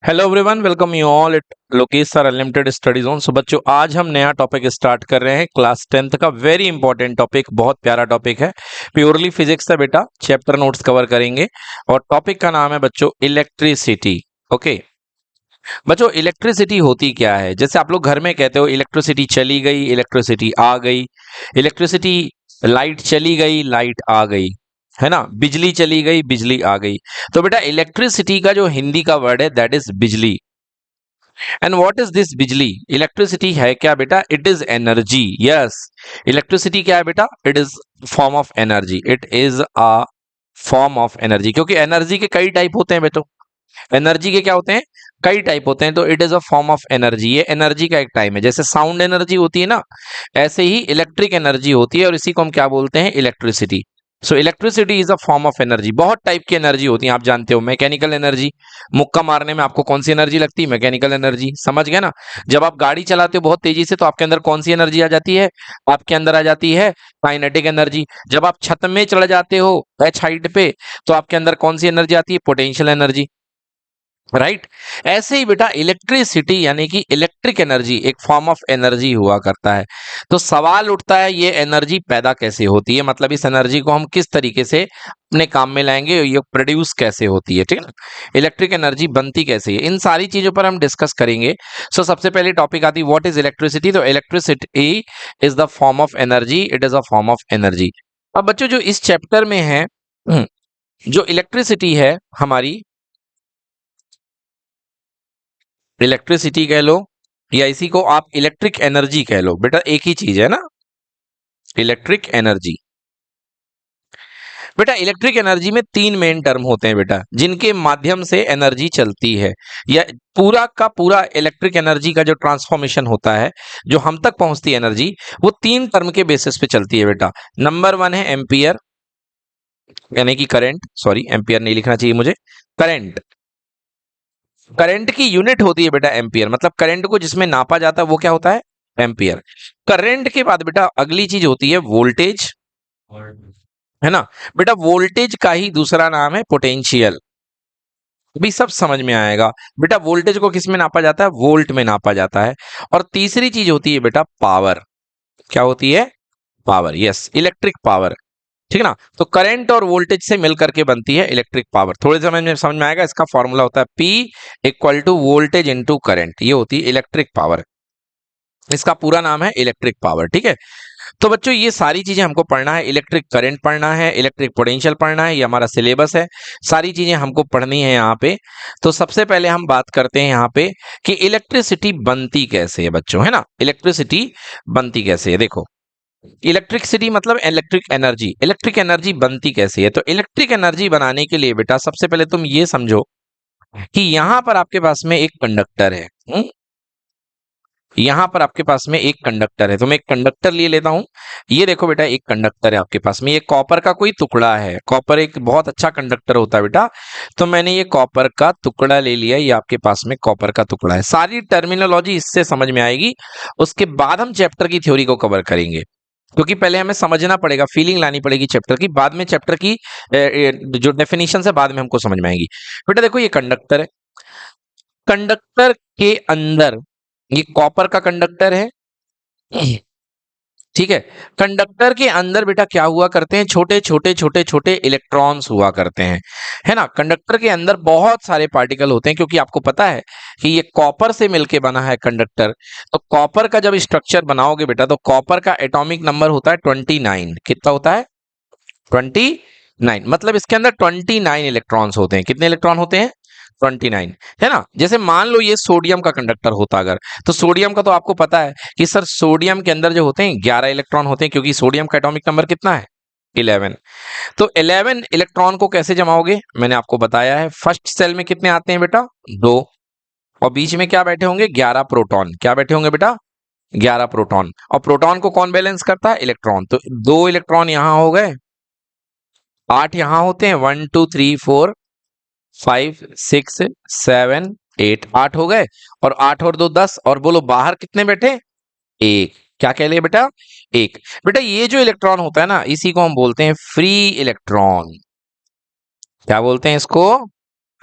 Hello everyone, welcome you all it Lokesh sir unlimited study zone. So बच्चों, आज हम नया टॉपिक स्टार्ट कर रहे हैं क्लास 10th का। वेरी इंपॉर्टेंट टॉपिक, बहुत प्यारा टॉपिक है। प्योरली फिजिक्स है बेटा। चैप्टर नोट्स कवर करेंगे और टॉपिक का नाम है बच्चों इलेक्ट्रिसिटी। ओके बच्चों, इलेक्ट्रिसिटी होती क्या है? जैसे आप लोग घर में कहते हो इलेक्ट्रिसिटी चली गई, इलेक्ट्रिसिटी आ गई, इलेक्ट्रिसिटी, लाइट चली गई, लाइट आ गई, है ना, बिजली चली गई, बिजली आ गई। तो बेटा इलेक्ट्रिसिटी का जो हिंदी का वर्ड है दैट इज बिजली। एंड व्हाट इज दिस बिजली? इलेक्ट्रिसिटी है क्या बेटा? It is energy. Yes, electricity क्या है बेटा? It is form of energy. It is a form of energy, क्योंकि एनर्जी के कई टाइप होते हैं बेटो। एनर्जी के क्या होते हैं? कई टाइप होते हैं। तो it is a form of energy. ये एनर्जी का एक टाइम है। जैसे साउंड एनर्जी होती है ना, ऐसे ही इलेक्ट्रिक एनर्जी होती है और इसी को हम क्या बोलते हैं? Electricity. So electricity is a form of energy. बहुत टाइप की एनर्जी होती है, आप जानते हो। मैकेनिकल एनर्जी, मुक्का मारने में आपको कौन सी एनर्जी लगती है? Mechanical energy. समझ गए ना? जब आप गाड़ी चलाते हो बहुत तेजी से तो आपके अंदर कौन सी एनर्जी आ जाती है? आपके अंदर आ जाती है काइनेटिक एनर्जी। जब आप छत में चढ़ जाते हो एच हाइट पे तो आपके अंदर कौन सी एनर्जी आती है? Potential energy. राइट। ऐसे ही बेटा इलेक्ट्रिसिटी यानी कि इलेक्ट्रिक एनर्जी एक फॉर्म ऑफ एनर्जी हुआ करता है। तो सवाल उठता है ये एनर्जी पैदा कैसे होती है, मतलब इस एनर्जी को हम किस तरीके से अपने काम में लाएंगे, ये प्रोड्यूस कैसे होती है, ठीक है ना, इलेक्ट्रिक एनर्जी बनती कैसे है, इन सारी चीजों पर हम डिस्कस करेंगे। सो सबसे पहले टॉपिक आती है व्हाट इज इलेक्ट्रिसिटी। तो electricity is the form of energy. It is a form of energy. अब बच्चों जो इस चैप्टर में है, जो इलेक्ट्रिसिटी है हमारी, इलेक्ट्रिसिटी कह लो या इसी को आप इलेक्ट्रिक एनर्जी कह लो बेटा, एक ही चीज है ना, इलेक्ट्रिक एनर्जी। बेटा इलेक्ट्रिक एनर्जी में तीन मेन टर्म होते हैं बेटा, जिनके माध्यम से एनर्जी चलती है, या पूरा का पूरा इलेक्ट्रिक एनर्जी का जो ट्रांसफॉर्मेशन होता है, जो हम तक पहुंचती है एनर्जी, वो तीन टर्म के बेसिस पे चलती है बेटा। नंबर वन है एम्पियर, यानी कि करंट। सॉरी, एम्पियर नहीं लिखना चाहिए मुझे, करंट। करंट की यूनिट होती है बेटा एम्पियर, मतलब करंट को जिसमें नापा जाता है वो क्या होता है? एम्पियर। करंट के बाद बेटा अगली चीज होती है वोल्टेज, है ना। बेटा वोल्टेज का ही दूसरा नाम है पोटेंशियल। भी सब समझ में आएगा। बेटा वोल्टेज को किस में नापा जाता है? वोल्ट में नापा जाता है। और तीसरी चीज होती है बेटा पावर। क्या होती है? पावर। Yes, electric power. ठीक है ना। तो करंट और वोल्टेज से मिलकर के बनती है इलेक्ट्रिक पावर। थोड़े समय में समझ में आएगा। इसका फॉर्मूला होता है P equal to voltage into current. ये होती है इलेक्ट्रिक पावर। इसका पूरा नाम है इलेक्ट्रिक पावर। ठीक है। तो बच्चों ये सारी चीजें हमको पढ़ना है। इलेक्ट्रिक करंट पढ़ना है, इलेक्ट्रिक पोटेंशियल पढ़ना है, ये हमारा सिलेबस है। सारी चीजें हमको पढ़नी है यहाँ पे। तो सबसे पहले हम बात करते हैं यहाँ पे कि इलेक्ट्रिसिटी बनती कैसे है बच्चों, है ना। इलेक्ट्रिसिटी बनती कैसे है, देखो। इलेक्ट्रिसिटी मतलब इलेक्ट्रिक एनर्जी। इलेक्ट्रिक एनर्जी बनती कैसे है? तो इलेक्ट्रिक एनर्जी बनाने के लिए बेटा सबसे पहले तुम ये समझो कि यहां पर आपके पास में एक कंडक्टर है। यहां पर आपके पास में एक कंडक्टर है। तो मैं एक कंडक्टर लिए लेता हूं। ये देखो बेटा, एक कंडक्टर है आपके पास में। ये कॉपर का कोई टुकड़ा है। कॉपर एक बहुत अच्छा कंडक्टर होता है बेटा। तो मैंने ये कॉपर का टुकड़ा ले लिया। ये आपके पास में कॉपर का टुकड़ा है। सारी टर्मिनोलॉजी इससे समझ में आएगी। उसके बाद हम चैप्टर की थ्योरी को कवर करेंगे, क्योंकि पहले हमें समझना पड़ेगा, फीलिंग लानी पड़ेगी चैप्टर की। बाद में चैप्टर की जो डेफिनेशन है बाद में हमको समझ में आएगी। बेटा देखो, ये कंडक्टर है। कंडक्टर के अंदर, ये कॉपर का कंडक्टर है, ठीक है। कंडक्टर के अंदर बेटा क्या हुआ करते हैं? छोटे छोटे छोटे छोटे इलेक्ट्रॉन्स हुआ करते हैं, है ना। कंडक्टर के अंदर बहुत सारे पार्टिकल होते हैं, क्योंकि आपको पता है कि ये कॉपर से मिलके बना है कंडक्टर। तो कॉपर का जब स्ट्रक्चर बनाओगे बेटा, तो कॉपर का एटॉमिक नंबर होता है 29। कितना होता है? 29। मतलब इसके अंदर 29 इलेक्ट्रॉन्स होते हैं। कितने इलेक्ट्रॉन होते हैं? 29, है ना। जैसे मान लो ये सोडियम का कंडक्टर होता अगर, तो सोडियम का तो आपको पता है कि सर सोडियम के अंदर जो होते हैं 11 इलेक्ट्रॉन होते हैं, क्योंकि सोडियम का एटॉमिक नंबर कितना है? 11। तो 11 इलेक्ट्रॉन को कैसे जमाओगे? मैंने आपको बताया है। फर्स्ट सेल में कितने आते हैं बेटा? 2। और बीच में क्या बैठे होंगे? 11 प्रोटॉन। क्या बैठे होंगे बेटा? 11 प्रोटॉन। और प्रोटॉन को कौन बैलेंस करता है? इलेक्ट्रॉन। तो 2 इलेक्ट्रॉन यहां हो गए, 8 यहां होते हैं। 1 2 3 4 5 6 7 8, 8 हो गए। और 8 और 2 10। और बोलो बाहर कितने बैठे? एक। क्या कह लिया बेटा? एक। बेटा ये जो इलेक्ट्रॉन होता है ना, इसी को हम बोलते हैं फ्री इलेक्ट्रॉन। क्या बोलते हैं इसको?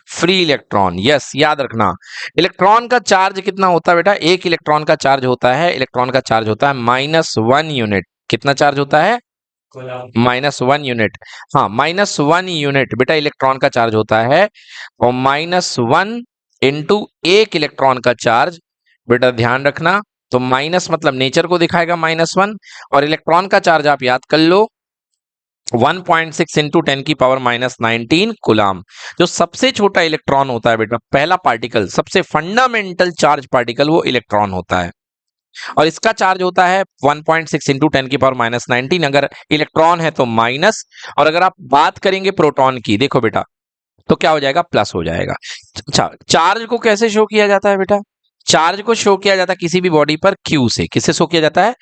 Free electron. यस, याद रखना इलेक्ट्रॉन का चार्ज कितना होता है बेटा, एक इलेक्ट्रॉन का चार्ज होता है, इलेक्ट्रॉन का चार्ज होता है -1 यूनिट। कितना चार्ज होता है, -1 यूनिट। हाँ, -1 यूनिट बेटा इलेक्ट्रॉन का चार्ज होता है, और -1 इंटू एक इलेक्ट्रॉन का चार्ज बेटा ध्यान रखना, तो माइनस मतलब नेचर को दिखाएगा -1, और इलेक्ट्रॉन का चार्ज आप याद कर लो 1.6 इंटू 10⁻⁻19 कूलाम। जो सबसे छोटा इलेक्ट्रॉन होता है बेटा, पहला पार्टिकल, सबसे फंडामेंटल चार्ज पार्टिकल वो इलेक्ट्रॉन होता है, और इसका चार्ज होता है 1.6 इंटू 10⁻⁻19। अगर इलेक्ट्रॉन है तो माइनस, और अगर आप बात करेंगे प्रोटॉन की, देखो बेटा तो क्या हो जाएगा, प्लस हो जाएगा। अच्छा, चार्ज को कैसे शो किया जाता है बेटा, चार्ज को शो किया जाता है किसी भी बॉडी पर क्यू से। किससे शो किया जाता है,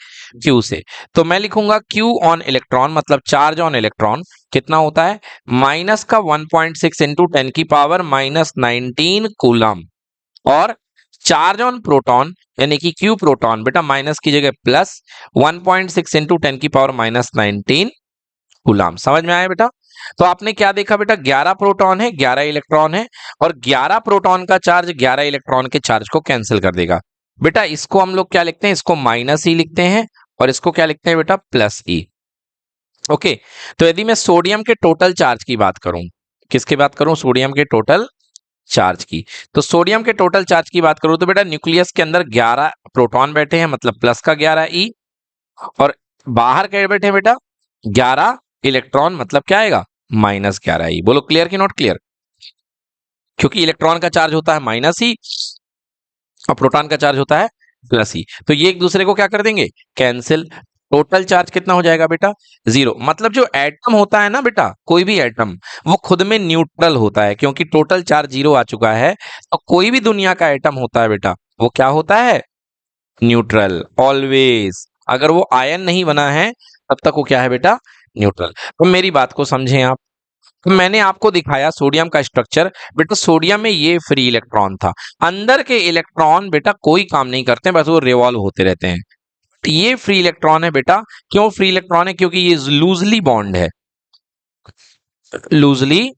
क्यू से। तो मैं लिखूंगा क्यू ऑन इलेक्ट्रॉन, मतलब चार्ज ऑन इलेक्ट्रॉन कितना होता है, माइनस का 1.6 इंटू 10⁻⁻19 कूलम, और चार्ज ऑन प्रोटॉन यानी कि क्यू प्रोटॉन बेटा माइनस की जगह प्लस 1.6 इंटू 10⁻⁻19 कूलम। समझ में आया बेटा। तो आपने क्या देखा बेटा, 11 प्रोटॉन है, 11 इलेक्ट्रॉन है, और 11 प्रोटॉन का चार्ज 11 इलेक्ट्रॉन के चार्ज को कैंसिल कर देगा। बेटा इसको हम लोग क्या लिखते हैं, इसको -E लिखते हैं, और इसको क्या लिखते हैं बेटा, +E। ओके, तो यदि मैं सोडियम के टोटल चार्ज की बात करूं, किसकी बात करूं, सोडियम के टोटल चार्ज की, तो सोडियम के टोटल चार्ज की बात करूं तो बेटा न्यूक्लियस के अंदर 11 प्रोटॉन बैठे हैं, मतलब प्लस का 11E, और बाहर क्या बैठे हैं बेटा, 11 इलेक्ट्रॉन, मतलब क्या आएगा, -11E। बोलो क्लियर कि नॉट क्लियर, क्योंकि इलेक्ट्रॉन का चार्ज होता है -E और प्रोटॉन का चार्ज होता है +E, तो ये एक दूसरे को क्या कर देंगे, कैंसिल। टोटल चार्ज कितना हो जाएगा बेटा, 0। मतलब जो एटम होता है ना बेटा, कोई भी एटम वो खुद में न्यूट्रल होता है, क्योंकि टोटल चार्ज 0 आ चुका है, तो कोई भी दुनिया का एटम होता है बेटा वो क्या होता है, न्यूट्रल ऑलवेज। अगर वो आयन नहीं बना है तब तक वो क्या है बेटा, न्यूट्रल। तो मेरी बात को समझें आप, तो मैंने आपको दिखाया सोडियम का स्ट्रक्चर बेटा, सोडियम में ये फ्री इलेक्ट्रॉन था, अंदर के इलेक्ट्रॉन बेटा कोई काम नहीं करते, बस वो रिवॉल्व होते रहते हैं। तो ये फ्री इलेक्ट्रॉन है बेटा, क्यों फ्री इलेक्ट्रॉन है, क्योंकि ये लूजली बॉन्ड है, लूजली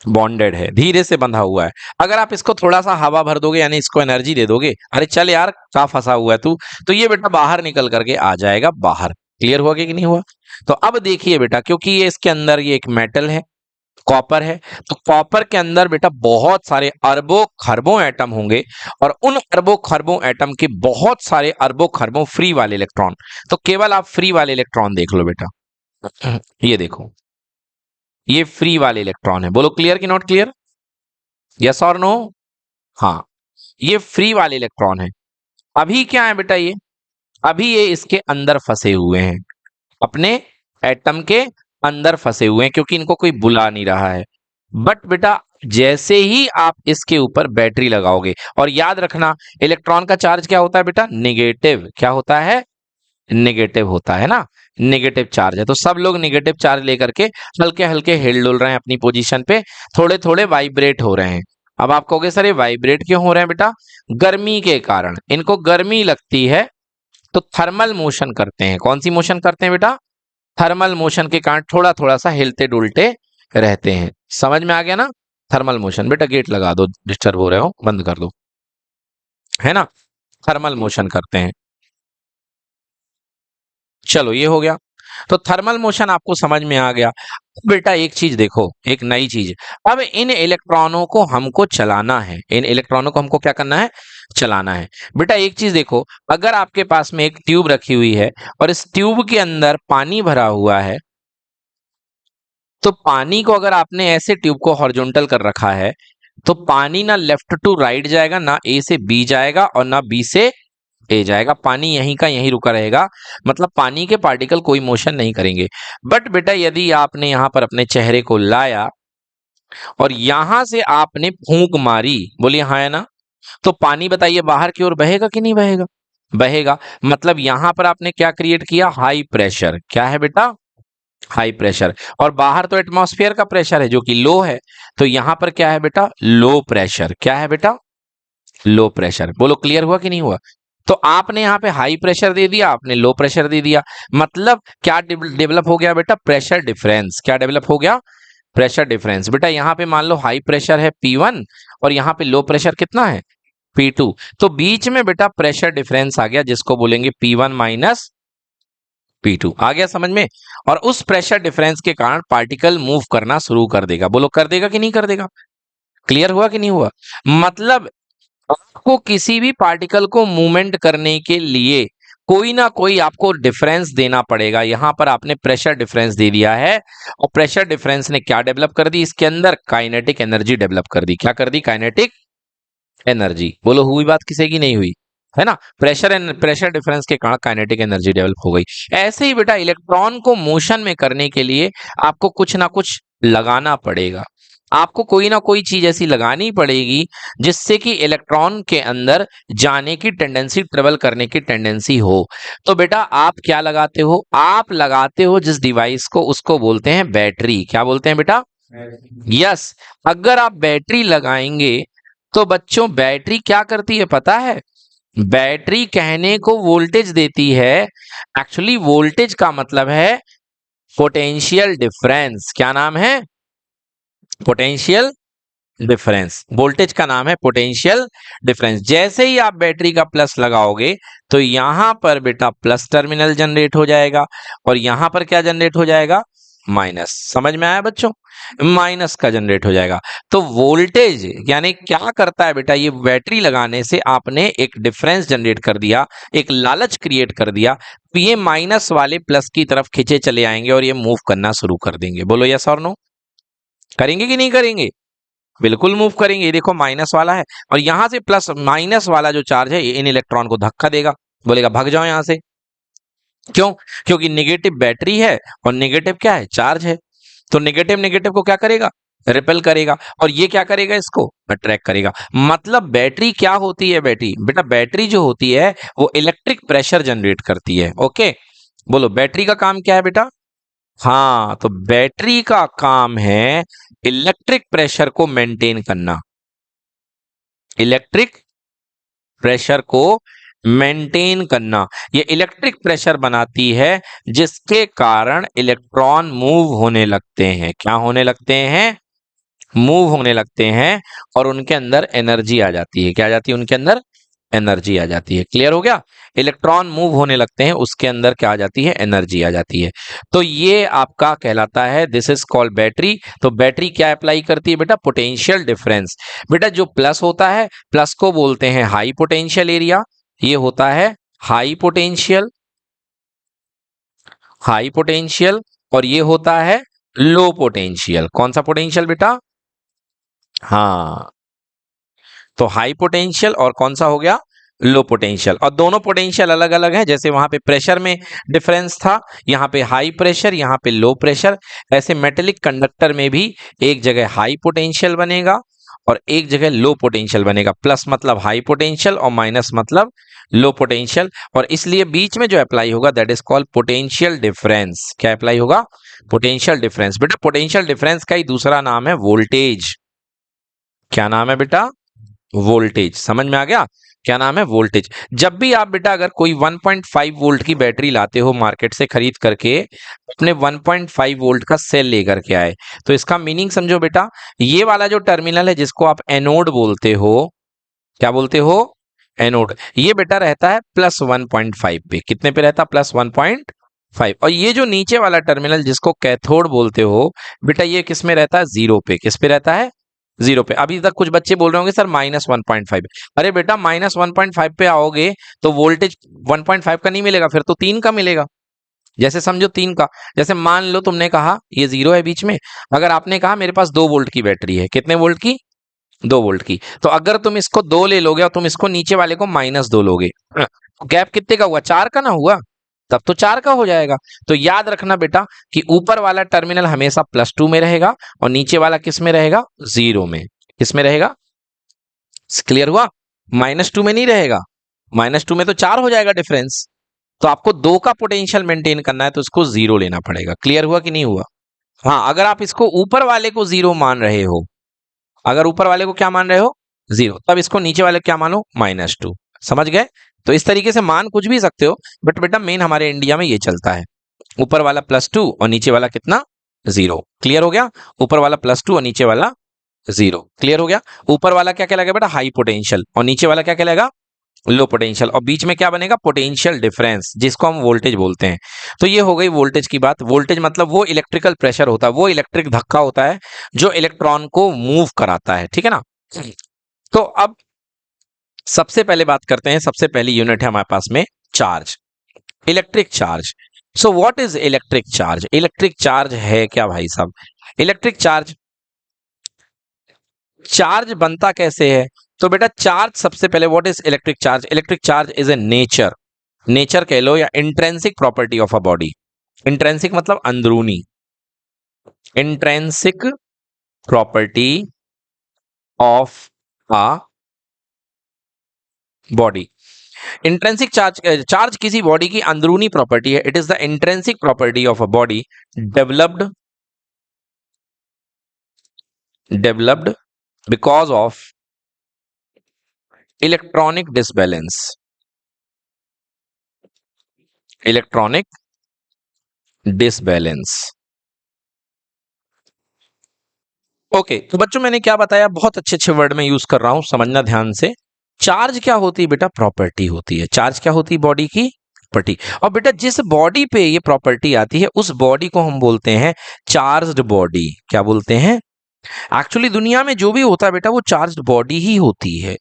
बॉन्डेड है, धीरे से बंधा हुआ है। अगर आप इसको थोड़ा सा हवा भर दोगे, यानी इसको एनर्जी दे दोगे, अरे चल यार क्या फंसा हुआ है तू, तो ये बेटा बाहर निकल करके आ जाएगा बाहर। क्लियर हुआ कि नहीं हुआ। तो अब देखिए बेटा, क्योंकि ये इसके अंदर ये एक मेटल है, कॉपर है, तो कॉपर के अंदर बेटा बहुत सारे अरबों खरबों एटम होंगे, और उन अरबों खरबों एटम के बहुत सारे अरबों खरबों फ्री वाले इलेक्ट्रॉन। तो केवल आप फ्री वाले इलेक्ट्रॉन देख लो बेटा, ये देखो, ये फ्री वाले इलेक्ट्रॉन है। बोलो क्लियर कि नॉट क्लियर, यस और नो। हाँ, ये फ्री वाले इलेक्ट्रॉन है। अभी क्या है बेटा, ये अभी ये इसके अंदर फंसे हुए हैं, अपने एटम के अंदर फंसे हुए हैं, क्योंकि इनको कोई बुला नहीं रहा है। बट बेटा जैसे ही आप इसके ऊपर बैटरी लगाओगे, और याद रखना इलेक्ट्रॉन का चार्ज क्या होता है बेटा, नेगेटिव। क्या होता है, नेगेटिव होता है ना, नेगेटिव चार्ज है। तो सब लोग नेगेटिव चार्ज लेकर के हल्के हल्के हिल डुल रहे हैं अपनी पोजीशन पे, थोड़े थोड़े वाइब्रेट हो रहे हैं। अब आप कहोगे सर ये वाइब्रेट क्यों हो रहे हैं बेटा, गर्मी के कारण, इनको गर्मी लगती है तो थर्मल मोशन करते हैं। कौन सी मोशन करते हैं बेटा, थर्मल मोशन के कारण थोड़ा थोड़ा सा हिलते डुलते रहते हैं। समझ में आ गया ना, थर्मल मोशन। बेटा गेट लगा दो, डिस्टर्ब हो रहे हो, बंद कर दो, है ना, थर्मल मोशन करते हैं। चलो ये हो गया, तो थर्मल मोशन आपको समझ में आ गया। बेटा एक चीज देखो, एक नई चीज, अब इन इलेक्ट्रॉनों को हमको चलाना है, इन इलेक्ट्रॉनों को हमको क्या करना है, चलाना है। बेटा एक चीज देखो, अगर आपके पास में एक ट्यूब रखी हुई है, और इस ट्यूब के अंदर पानी भरा हुआ है, तो पानी को अगर आपने ऐसे ट्यूब को हॉरिजॉन्टल कर रखा है, तो पानी ना लेफ्ट टू राइट जाएगा, ना ए से बी जाएगा, और ना बी से ए जाएगा। पानी यहीं का यहीं रुका रहेगा, मतलब पानी के पार्टिकल कोई मोशन नहीं करेंगे। बट बेटा यदि आपने यहां पर अपने चेहरे को लाया, और यहां से आपने फूंक मारी, बोलिए हाँ है ना, तो पानी बताइए बाहर की ओर बहेगा कि नहीं बहेगा, बहेगा। मतलब यहां पर आपने क्या क्रिएट किया, हाई प्रेशर। क्या है बेटा, हाई प्रेशर। और बाहर तो एटमॉस्फेयर का प्रेशर है जो कि लो है, तो यहां पर क्या है बेटा, लो प्रेशर। क्या है बेटा, लो प्रेशर। बोलो क्लियर हुआ कि नहीं हुआ। तो आपने यहाँ पे हाई प्रेशर दे दिया, आपने लो प्रेशर दे दिया, मतलब क्या डेवलप हो गया बेटा, प्रेशर डिफरेंस। क्या डेवलप हो गया, प्रेशर डिफरेंस। बेटा यहाँ पे मान लो हाई प्रेशर है P1 और यहाँ पे लो प्रेशर कितना है P2, तो बीच में बेटा प्रेशर डिफरेंस आ गया जिसको बोलेंगे P1 माइनस P2। आ गया समझ में? और उस प्रेशर डिफरेंस के कारण पार्टिकल मूव करना शुरू कर देगा। बोलो कर देगा कि नहीं कर देगा? क्लियर हुआ कि नहीं हुआ? मतलब आपको किसी भी पार्टिकल को मूवमेंट करने के लिए कोई ना कोई आपको डिफरेंस देना पड़ेगा। यहां पर आपने प्रेशर डिफरेंस दे दिया है और प्रेशर डिफरेंस ने क्या डेवलप कर दी? इसके अंदर काइनेटिक एनर्जी डेवलप कर दी। क्या कर दी? Kinetic energy. बोलो हुई बात किसी की नहीं हुई? है ना? प्रेशर डिफरेंस के कारण काइनेटिक एनर्जी डेवलप हो गई। ऐसे ही बेटा इलेक्ट्रॉन को मोशन में करने के लिए आपको कुछ ना कुछ लगाना पड़ेगा। आपको कोई ना कोई चीज ऐसी लगानी पड़ेगी जिससे कि इलेक्ट्रॉन के अंदर जाने की टेंडेंसी, ट्रेवल करने की टेंडेंसी हो। तो बेटा आप क्या लगाते हो? आप लगाते हो जिस डिवाइस को, उसको बोलते हैं बैटरी। क्या बोलते हैं बेटा? यस। अगर आप बैटरी लगाएंगे तो बच्चों बैटरी क्या करती है पता है? बैटरी कहने को वोल्टेज देती है, एक्चुअली वोल्टेज का मतलब है पोटेंशियल डिफरेंस। क्या नाम है? Potential difference. वोल्टेज का नाम है पोटेंशियल डिफरेंस। जैसे ही आप बैटरी का प्लस लगाओगे तो यहां पर बेटा प्लस टर्मिनल जनरेट हो जाएगा और यहां पर क्या जनरेट हो जाएगा? माइनस। समझ में आया बच्चों? माइनस का जनरेट हो जाएगा। तो वोल्टेज यानी क्या करता है बेटा? ये बैटरी लगाने से आपने एक डिफरेंस जनरेट कर दिया, एक लालच क्रिएट कर दिया। तो ये माइनस वाले प्लस की तरफ खींचे चले आएंगे और ये मूव करना शुरू कर देंगे। बोलो यस और नो? करेंगे कि नहीं करेंगे? बिल्कुल मूव करेंगे। ये देखो माइनस वाला है और यहां से प्लस, माइनस वाला जो चार्ज है ये इन इलेक्ट्रॉन को धक्का देगा, बोलेगा भाग जाओ यहां से। क्यों? क्योंकि नेगेटिव बैटरी है और नेगेटिव क्या है? चार्ज है। तो नेगेटिव नेगेटिव को क्या करेगा? रिपेल करेगा और ये क्या करेगा? इसको अट्रैक्ट करेगा। मतलब बैटरी क्या होती है? बैटरी बेटा, बैटरी जो होती है वो इलेक्ट्रिक प्रेशर जनरेट करती है। ओके, बोलो बैटरी का काम क्या है बेटा? हाँ, तो बैटरी का काम है इलेक्ट्रिक प्रेशर को मेंटेन करना। इलेक्ट्रिक प्रेशर को मेंटेन करना। ये इलेक्ट्रिक प्रेशर बनाती है जिसके कारण इलेक्ट्रॉन मूव होने लगते हैं। क्या होने लगते हैं? मूव होने लगते हैं और उनके अंदर एनर्जी आ जाती है। क्या आ जाती है? उनके अंदर एनर्जी आ जाती है। क्लियर हो गया? इलेक्ट्रॉन मूव होने लगते हैं, उसके अंदर क्या आ जाती है? एनर्जी आ जाती है। तो ये आपका कहलाता है, दिस इज कॉल्ड बैटरी। तो बैटरी क्या अप्लाई करती है बेटा? Potential difference. बेटा जो प्लस होता है, प्लस को बोलते हैं हाई पोटेंशियल एरिया। ये होता है हाई पोटेंशियल, हाई पोटेंशियल। और ये होता है लो पोटेंशियल। कौन सा पोटेंशियल बेटा? हाँ, तो हाई पोटेंशियल और कौन सा हो गया? Low potential. और दोनों पोटेंशियल अलग अलग है। जैसे वहां पे प्रेशर में डिफरेंस था, यहाँ पे हाई प्रेशर, यहाँ पे लो प्रेशर। ऐसे मेटेलिक कंडक्टर में भी एक जगह हाई पोटेंशियल बनेगा और एक जगह लो पोटेंशियल बनेगा। प्लस मतलब हाई पोटेंशियल और माइनस मतलब लो पोटेंशियल। और इसलिए बीच में जो अप्लाई होगा that is called potential difference. क्या अप्लाई होगा? Potential difference. बेटा पोटेंशियल डिफरेंस का ही दूसरा नाम है वोल्टेज। क्या नाम है बेटा? वोल्टेज। समझ में आ गया? क्या नाम है? वोल्टेज। जब भी आप बेटा अगर कोई 1.5 वोल्ट की बैटरी लाते हो मार्केट से खरीद करके, अपने 1.5 वोल्ट का सेल लेकर के आए, तो इसका मीनिंग समझो बेटा। ये वाला जो टर्मिनल है जिसको आप एनोड बोलते हो, क्या बोलते हो? एनोड। ये बेटा रहता है प्लस 1.5 पे। कितने पे रहता? प्लस 1.5। और ये जो नीचे वाला टर्मिनल जिसको कैथोड बोलते हो बेटा, ये किस में रहता है? जीरो पे। किस पे रहता है? जीरो पे। अभी तक कुछ बच्चे बोल रहे होंगे सर -1.5। अरे बेटा -1.5 पे आओगे तो वोल्टेज 1.5 का नहीं मिलेगा, फिर तो 3 का मिलेगा। जैसे समझो 3 का, जैसे मान लो तुमने कहा ये जीरो है बीच में, अगर आपने कहा मेरे पास 2 वोल्ट की बैटरी है। कितने वोल्ट की? 2 वोल्ट की। तो अगर तुम इसको 2 ले लोगे और तुम इसको नीचे वाले को -2 लोगे, तो गैप कितने का हुआ? 4 का ना हुआ? तब तो 4 का हो जाएगा। तो याद रखना बेटा कि ऊपर वाला टर्मिनल हमेशा +2 में रहेगा और नीचे वाला किस में रहेगा? 0 में। किस में रहेगा? क्लियर हुआ? -2 में नहीं रहेगा। -2 में तो 4 हो जाएगा डिफरेंस। तो आपको 2 का पोटेंशियल मेंटेन करना है तो इसको 0 लेना पड़ेगा। क्लियर हुआ कि नहीं हुआ? हाँ, अगर आप इसको ऊपर वाले को 0 मान रहे हो, अगर ऊपर वाले को क्या मान रहे हो? 0, तब इसको नीचे वाले को क्या मानो? -2। समझ गए? तो इस तरीके से मान कुछ भी सकते हो, बट बेटा मेन हमारे इंडिया में ये चलता है, ऊपर वाला +2 और नीचे वाला कितना? जीरो। क्लियर हो गया? ऊपर वाला +2 और नीचे वाला 0। क्लियर हो गया? ऊपर वाला क्या कहलाएगा बेटा? हाई पोटेंशियल, और नीचे वाला क्या कहलाएगा? लो पोटेंशियल, और बीच में क्या बनेगा? पोटेंशियल डिफरेंस, जिसको हम वोल्टेज बोलते हैं। तो ये हो गई वोल्टेज की बात। वोल्टेज मतलब वो इलेक्ट्रिकल प्रेशर होता है, वो इलेक्ट्रिक धक्का होता है जो इलेक्ट्रॉन को मूव कराता है। ठीक है ना? तो अब सबसे पहले बात करते हैं, सबसे पहली यूनिट है हमारे पास में charge, electric charge. So what is electric charge? Electric charge है क्या भाई साहब? इलेक्ट्रिक चार्ज, चार्ज बनता कैसे है? तो बेटा चार्ज, सबसे पहले what is electric charge? Electric charge is a nature, nature कह लो या intrinsic property of a body. Intrinsic मतलब अंदरूनी, intrinsic property of a body. Intrinsic charge, charge किसी बॉडी की अंदरूनी प्रॉपर्टी है। It is the intrinsic property of a body developed because of electronic disbalance, electronic disbalance. Okay, तो बच्चों मैंने क्या बताया? बहुत अच्छे अच्छे वर्ड में यूज कर रहा हूं, समझना ध्यान से। चार्ज क्या होती है बेटा? प्रॉपर्टी होती है। चार्ज क्या होती है? बॉडी की प्रॉपर्टी। और बेटा जिस बॉडी पे ये प्रॉपर्टी आती है उस बॉडी को हम बोलते हैं चार्ज्ड बॉडी। क्या बोलते हैं? एक्चुअली दुनिया में जो भी होता है बेटा वो चार्ज्ड बॉडी ही होती है,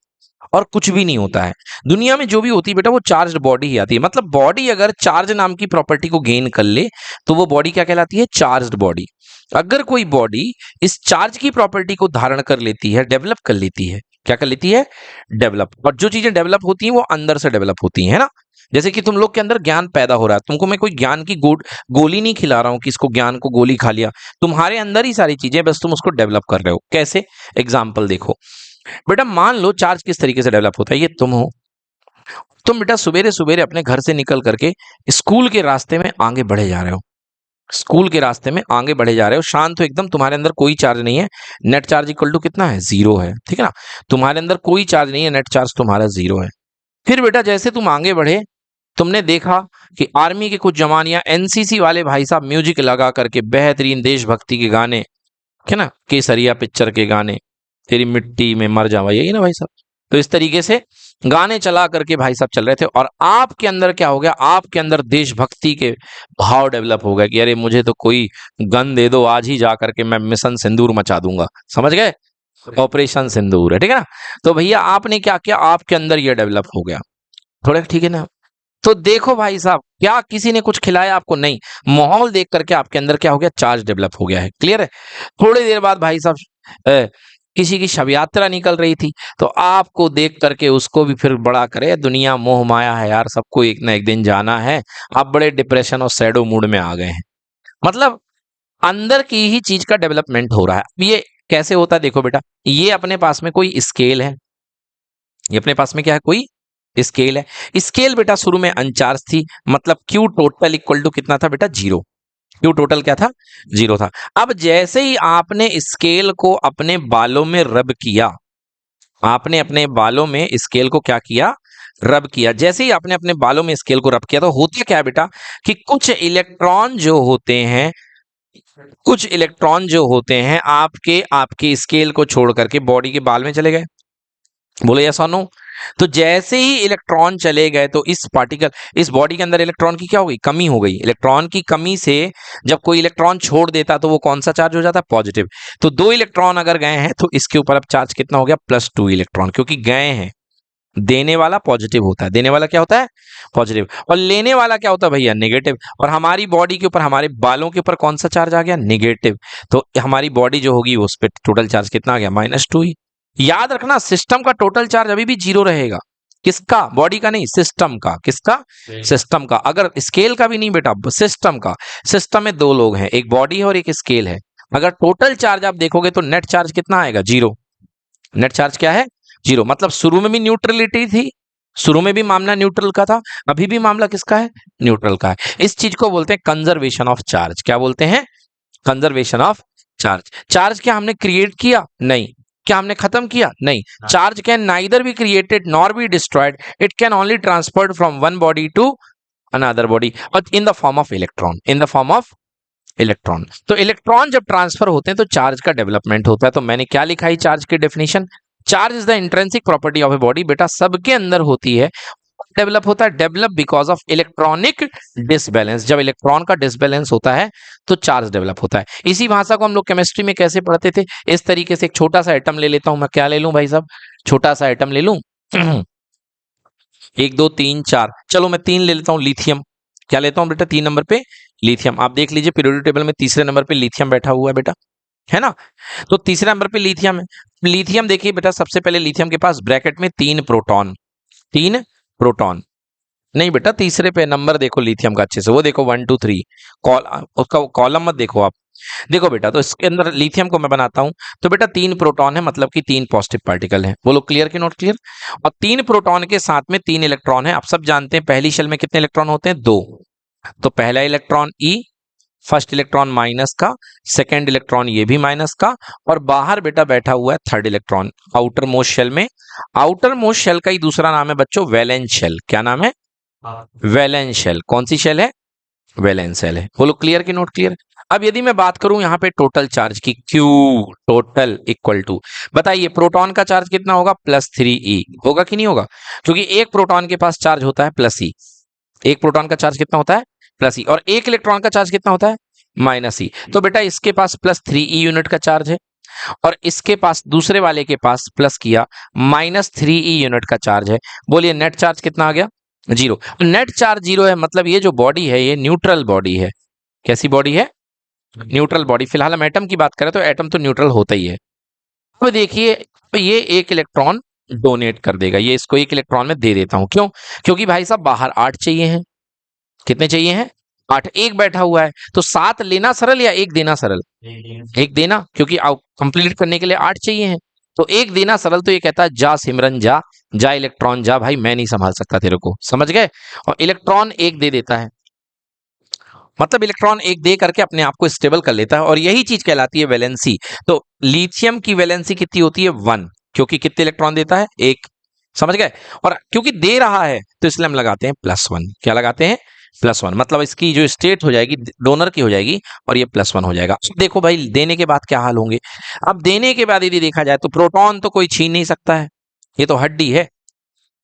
और कुछ भी नहीं होता है। दुनिया में जो भी होती है बेटा वो चार्ज्ड बॉडी ही आती है। मतलब बॉडी अगर चार्ज नाम की प्रॉपर्टी को गेन कर ले तो वो बॉडी क्या कहलाती है? Charged body. अगर कोई बॉडी इस चार्ज की प्रॉपर्टी को धारण कर लेती है, डेवलप कर लेती है, क्या कर लेती है? डेवलप। और जो चीजें डेवलप होती हैं वो अंदर से डेवलप होती हैं, है ना? जैसे कि तुम लोग के अंदर ज्ञान पैदा हो रहा है, तुमको मैं कोई ज्ञान की गोली नहीं खिला रहा हूं कि इसको ज्ञान को गोली खा लिया। तुम्हारे अंदर ही सारी चीजें, बस तुम उसको डेवलप कर रहे हो। कैसे? एग्जाम्पल देखो बेटा, मान लो चार्ज किस तरीके से डेवलप होता है। ये तुम हो, तुम बेटा सवेरे सवेरे अपने घर से निकल करके स्कूल के रास्ते में आगे बढ़े जा रहे हो, स्कूल के रास्ते में आगे बढ़े जा रहे हो, शांत हो एकदम, तुम्हारे अंदर कोई चार्ज नहीं है। नेट चार्ज इक्वल टू कितना है? 0 है। ठीक है ना? तुम्हारे अंदर कोई चार्ज नहीं है, नेट चार्ज तुम्हारा 0 है। फिर बेटा जैसे तुम आगे बढ़े, तुमने देखा कि आर्मी के कुछ जवान या एनसीसी वाले भाई साहब म्यूजिक लगा करके बेहतरीन देशभक्ति के गाने, है ना, केसरिया पिक्चर के गाने, तेरी मिट्टी में मर जावा, यही ना भाई साहब। तो इस तरीके से गाने चला करके भाई साहब चल रहे थे, और आपके अंदर क्या हो गया? आपके अंदर देशभक्ति के भाव डेवलप हो गए कि अरे मुझे तो कोई गन दे दो, आज ही जा करके मैं मिशन सिंदूर मचा दूंगा। समझ गए? ऑपरेशन सिंदूर है। ठीक है ना? तो भैया आपने क्या किया? आपके अंदर ये डेवलप हो गया थोड़ा, ठीक है ना? तो देखो भाई साहब, क्या किसी ने कुछ खिलाया आपको? नहीं। माहौल देख करके आपके अंदर क्या हो गया? चार्ज डेवलप हो गया है। क्लियर है? थोड़ी देर बाद भाई साहब किसी की शव यात्रा निकल रही थी, तो आपको देख करके उसको भी फिर बड़ा करे, दुनिया मोह माया है यार, सबको एक ना एक दिन जाना है। आप बड़े डिप्रेशन और सैडो मूड में आ गए हैं। मतलब अंदर की ही चीज का डेवलपमेंट हो रहा है। अब ये कैसे होता है? देखो बेटा, ये अपने पास में कोई स्केल है, ये अपने पास में क्या है? कोई स्केल है। स्केल बेटा शुरू में अनचार्ज थी, मतलब Q टोटल इक्वल टू कितना था बेटा? 0। Q टोटल क्या था? 0 था। अब जैसे ही आपने स्केल को अपने बालों में रब किया, आपने अपने बालों में स्केल को क्या किया? रब किया। जैसे ही आपने अपने बालों में स्केल को रब किया तो होता क्या है बेटा कि कुछ इलेक्ट्रॉन जो होते हैं, कुछ इलेक्ट्रॉन जो होते हैं आपके आपके स्केल को छोड़ करके बॉडी के बाल में चले गए। बोले यस और नो? तो जैसे ही इलेक्ट्रॉन चले गए तो इस पार्टिकल, इस बॉडी के अंदर इलेक्ट्रॉन की क्या हो गई? कमी हो गई। इलेक्ट्रॉन की कमी से जब कोई इलेक्ट्रॉन छोड़ देता तो वो कौन सा चार्ज हो जाता? पॉजिटिव। तो 2 इलेक्ट्रॉन अगर गए हैं तो इसके ऊपर अब चार्ज कितना हो गया? +2 इलेक्ट्रॉन, क्योंकि गए हैं। देने वाला पॉजिटिव होता है, देने वाला क्या होता है? पॉजिटिव। और लेने वाला क्या होता है भैया? नेगेटिव। और हमारी बॉडी के ऊपर, हमारे बालों के ऊपर कौन सा चार्ज आ गया? नेगेटिव। तो हमारी बॉडी जो होगी उस पर टोटल चार्ज कितना आ गया? -2 ही। याद रखना, सिस्टम का टोटल चार्ज अभी भी 0 रहेगा। किसका? बॉडी का नहीं, सिस्टम का। किसका? सिस्टम का। अगर स्केल का भी नहीं बेटा, सिस्टम का। सिस्टम में 2 लोग हैं, एक बॉडी है और एक स्केल है। अगर टोटल चार्ज आप देखोगे तो नेट चार्ज कितना आएगा? 0। नेट चार्ज क्या है? 0। मतलब शुरू में भी न्यूट्रलिटी थी, शुरू में भी मामला न्यूट्रल का था, अभी भी मामला किसका है? न्यूट्रल का है। इस चीज को बोलते हैं कंजर्वेशन ऑफ चार्ज। क्या बोलते हैं? Conservation of charge. चार्ज क्या हमने क्रिएट किया? नहीं। क्या हमने खत्म किया? नहीं। Charge can neither be created nor be destroyed, it can only transferred from one body to another body, और in the form of electron, in the form of electron. तो इलेक्ट्रॉन जब ट्रांसफर होते हैं तो चार्ज का development होता है। तो मैंने क्या लिखा है चार्ज की definition, charge is the intrinsic property of a body, बेटा सबके अंदर होती है। डेवलप होता है, develop because of electronic disbalance. जब इलेक्ट्रॉन का डिसबैलेंस होता है तो चार्ज डेवलप होता है। इसी भाषा को हम लोग केमिस्ट्री में कैसे पढ़ते थे, इस तरीके से। एक छोटा सा एटम ले लेता हूं मैं, क्या ले लूं भाई साहब, छोटा सा एटम ले लूं। 1 2 3 4, चलो मैं 3 ले लेता हूं, लिथियम। क्या लेता हूं बेटा, 3 नंबर पे लिथियम। आप देख लीजिए पीरियोडिक टेबल में तीसरे नंबर पे लिथियम बैठा हुआ है बेटा, है ना। तो तीसरे नंबर पे लिथियम है। लिथियम देखिए बेटा, सबसे पहले लिथियम के पास ब्रैकेट में 3 प्रोटॉन, 3 प्रोटॉन। नहीं बेटा, तीसरे पे नंबर देखो लिथियम का अच्छे से, वो देखो 1 2 3, उसका कॉलम मत देखो आप। देखो बेटा, तो इसके अंदर लिथियम को मैं बनाता हूं, तो बेटा 3 प्रोटॉन है, मतलब कि 3 पॉजिटिव पार्टिकल है। बोलो क्लियर कि नॉट क्लियर। और 3 प्रोटॉन के साथ में 3 इलेक्ट्रॉन है। आप सब जानते हैं पहली शेल में कितने इलेक्ट्रॉन होते हैं, 2। तो पहला इलेक्ट्रॉन ई, फर्स्ट इलेक्ट्रॉन माइनस का, सेकेंड इलेक्ट्रॉन ये भी माइनस का, और बाहर बेटा बैठा हुआ है third electron outermost shell में। आउटर मोस्ट शेल का ही दूसरा नाम है बच्चों वैलेंस शेल। क्या नाम है, वैलेंस शेल। कौन सी शेल है, वैलेंस शेल है। बोलो क्लियर कि नॉट क्लियर। अब यदि मैं बात करूं यहां पे टोटल चार्ज की, क्यू टोटल इक्वल टू, बताइए प्रोटॉन का चार्ज कितना होगा, +3e होगा कि नहीं होगा, क्योंकि एक प्रोटॉन के पास चार्ज होता है +e। एक प्रोटॉन का चार्ज कितना होता है, +e, और एक इलेक्ट्रॉन का चार्ज कितना होता है, -e। तो बेटा इसके पास +3e यूनिट का चार्ज है, और इसके पास दूसरे वाले के पास प्लस किया -3e यूनिट का चार्ज है। बोलिए नेट चार्ज कितना आ गया, 0। नेट चार्ज 0 है, मतलब ये जो बॉडी है ये न्यूट्रल बॉडी है। कैसी बॉडी है, न्यूट्रल बॉडी। फिलहाल हम एटम की बात करें तो एटम तो न्यूट्रल होता ही है। अब देखिए, ये एक इलेक्ट्रॉन डोनेट कर देगा, ये इसको एक इलेक्ट्रॉन में दे देता हूं, क्यों, क्योंकि भाई साहब बाहर 8 चाहिए हैं। कितने चाहिए हैं, 8। एक बैठा हुआ है, तो 7 लेना सरल या एक देना सरल, एक देना, क्योंकि कंप्लीट करने के लिए 8 चाहिए हैं। तो एक देना सरल। तो ये कहता है जा सिमरन जा, जा इलेक्ट्रॉन जा, भाई मैं नहीं संभाल सकता तेरे को, समझ गए। और इलेक्ट्रॉन एक दे देता है, मतलब इलेक्ट्रॉन एक दे करके अपने आप को स्टेबल कर लेता है, और यही चीज कहलाती है वैलेंसी। तो लिथियम की वैलेंसी कितनी होती है, 1, क्योंकि कितने इलेक्ट्रॉन देता है, एक, समझ गए। और क्योंकि दे रहा है तो इसलिए हम लगाते हैं +1। क्या लगाते हैं, +1, मतलब इसकी जो स्टेट हो जाएगी डोनर की हो जाएगी, और ये +1 हो जाएगा। देखो भाई देने के बाद क्या हाल होंगे। अब देने के बाद यदि देखा जाए तो प्रोटॉन तो कोई छीन नहीं सकता है, ये तो हड्डी है।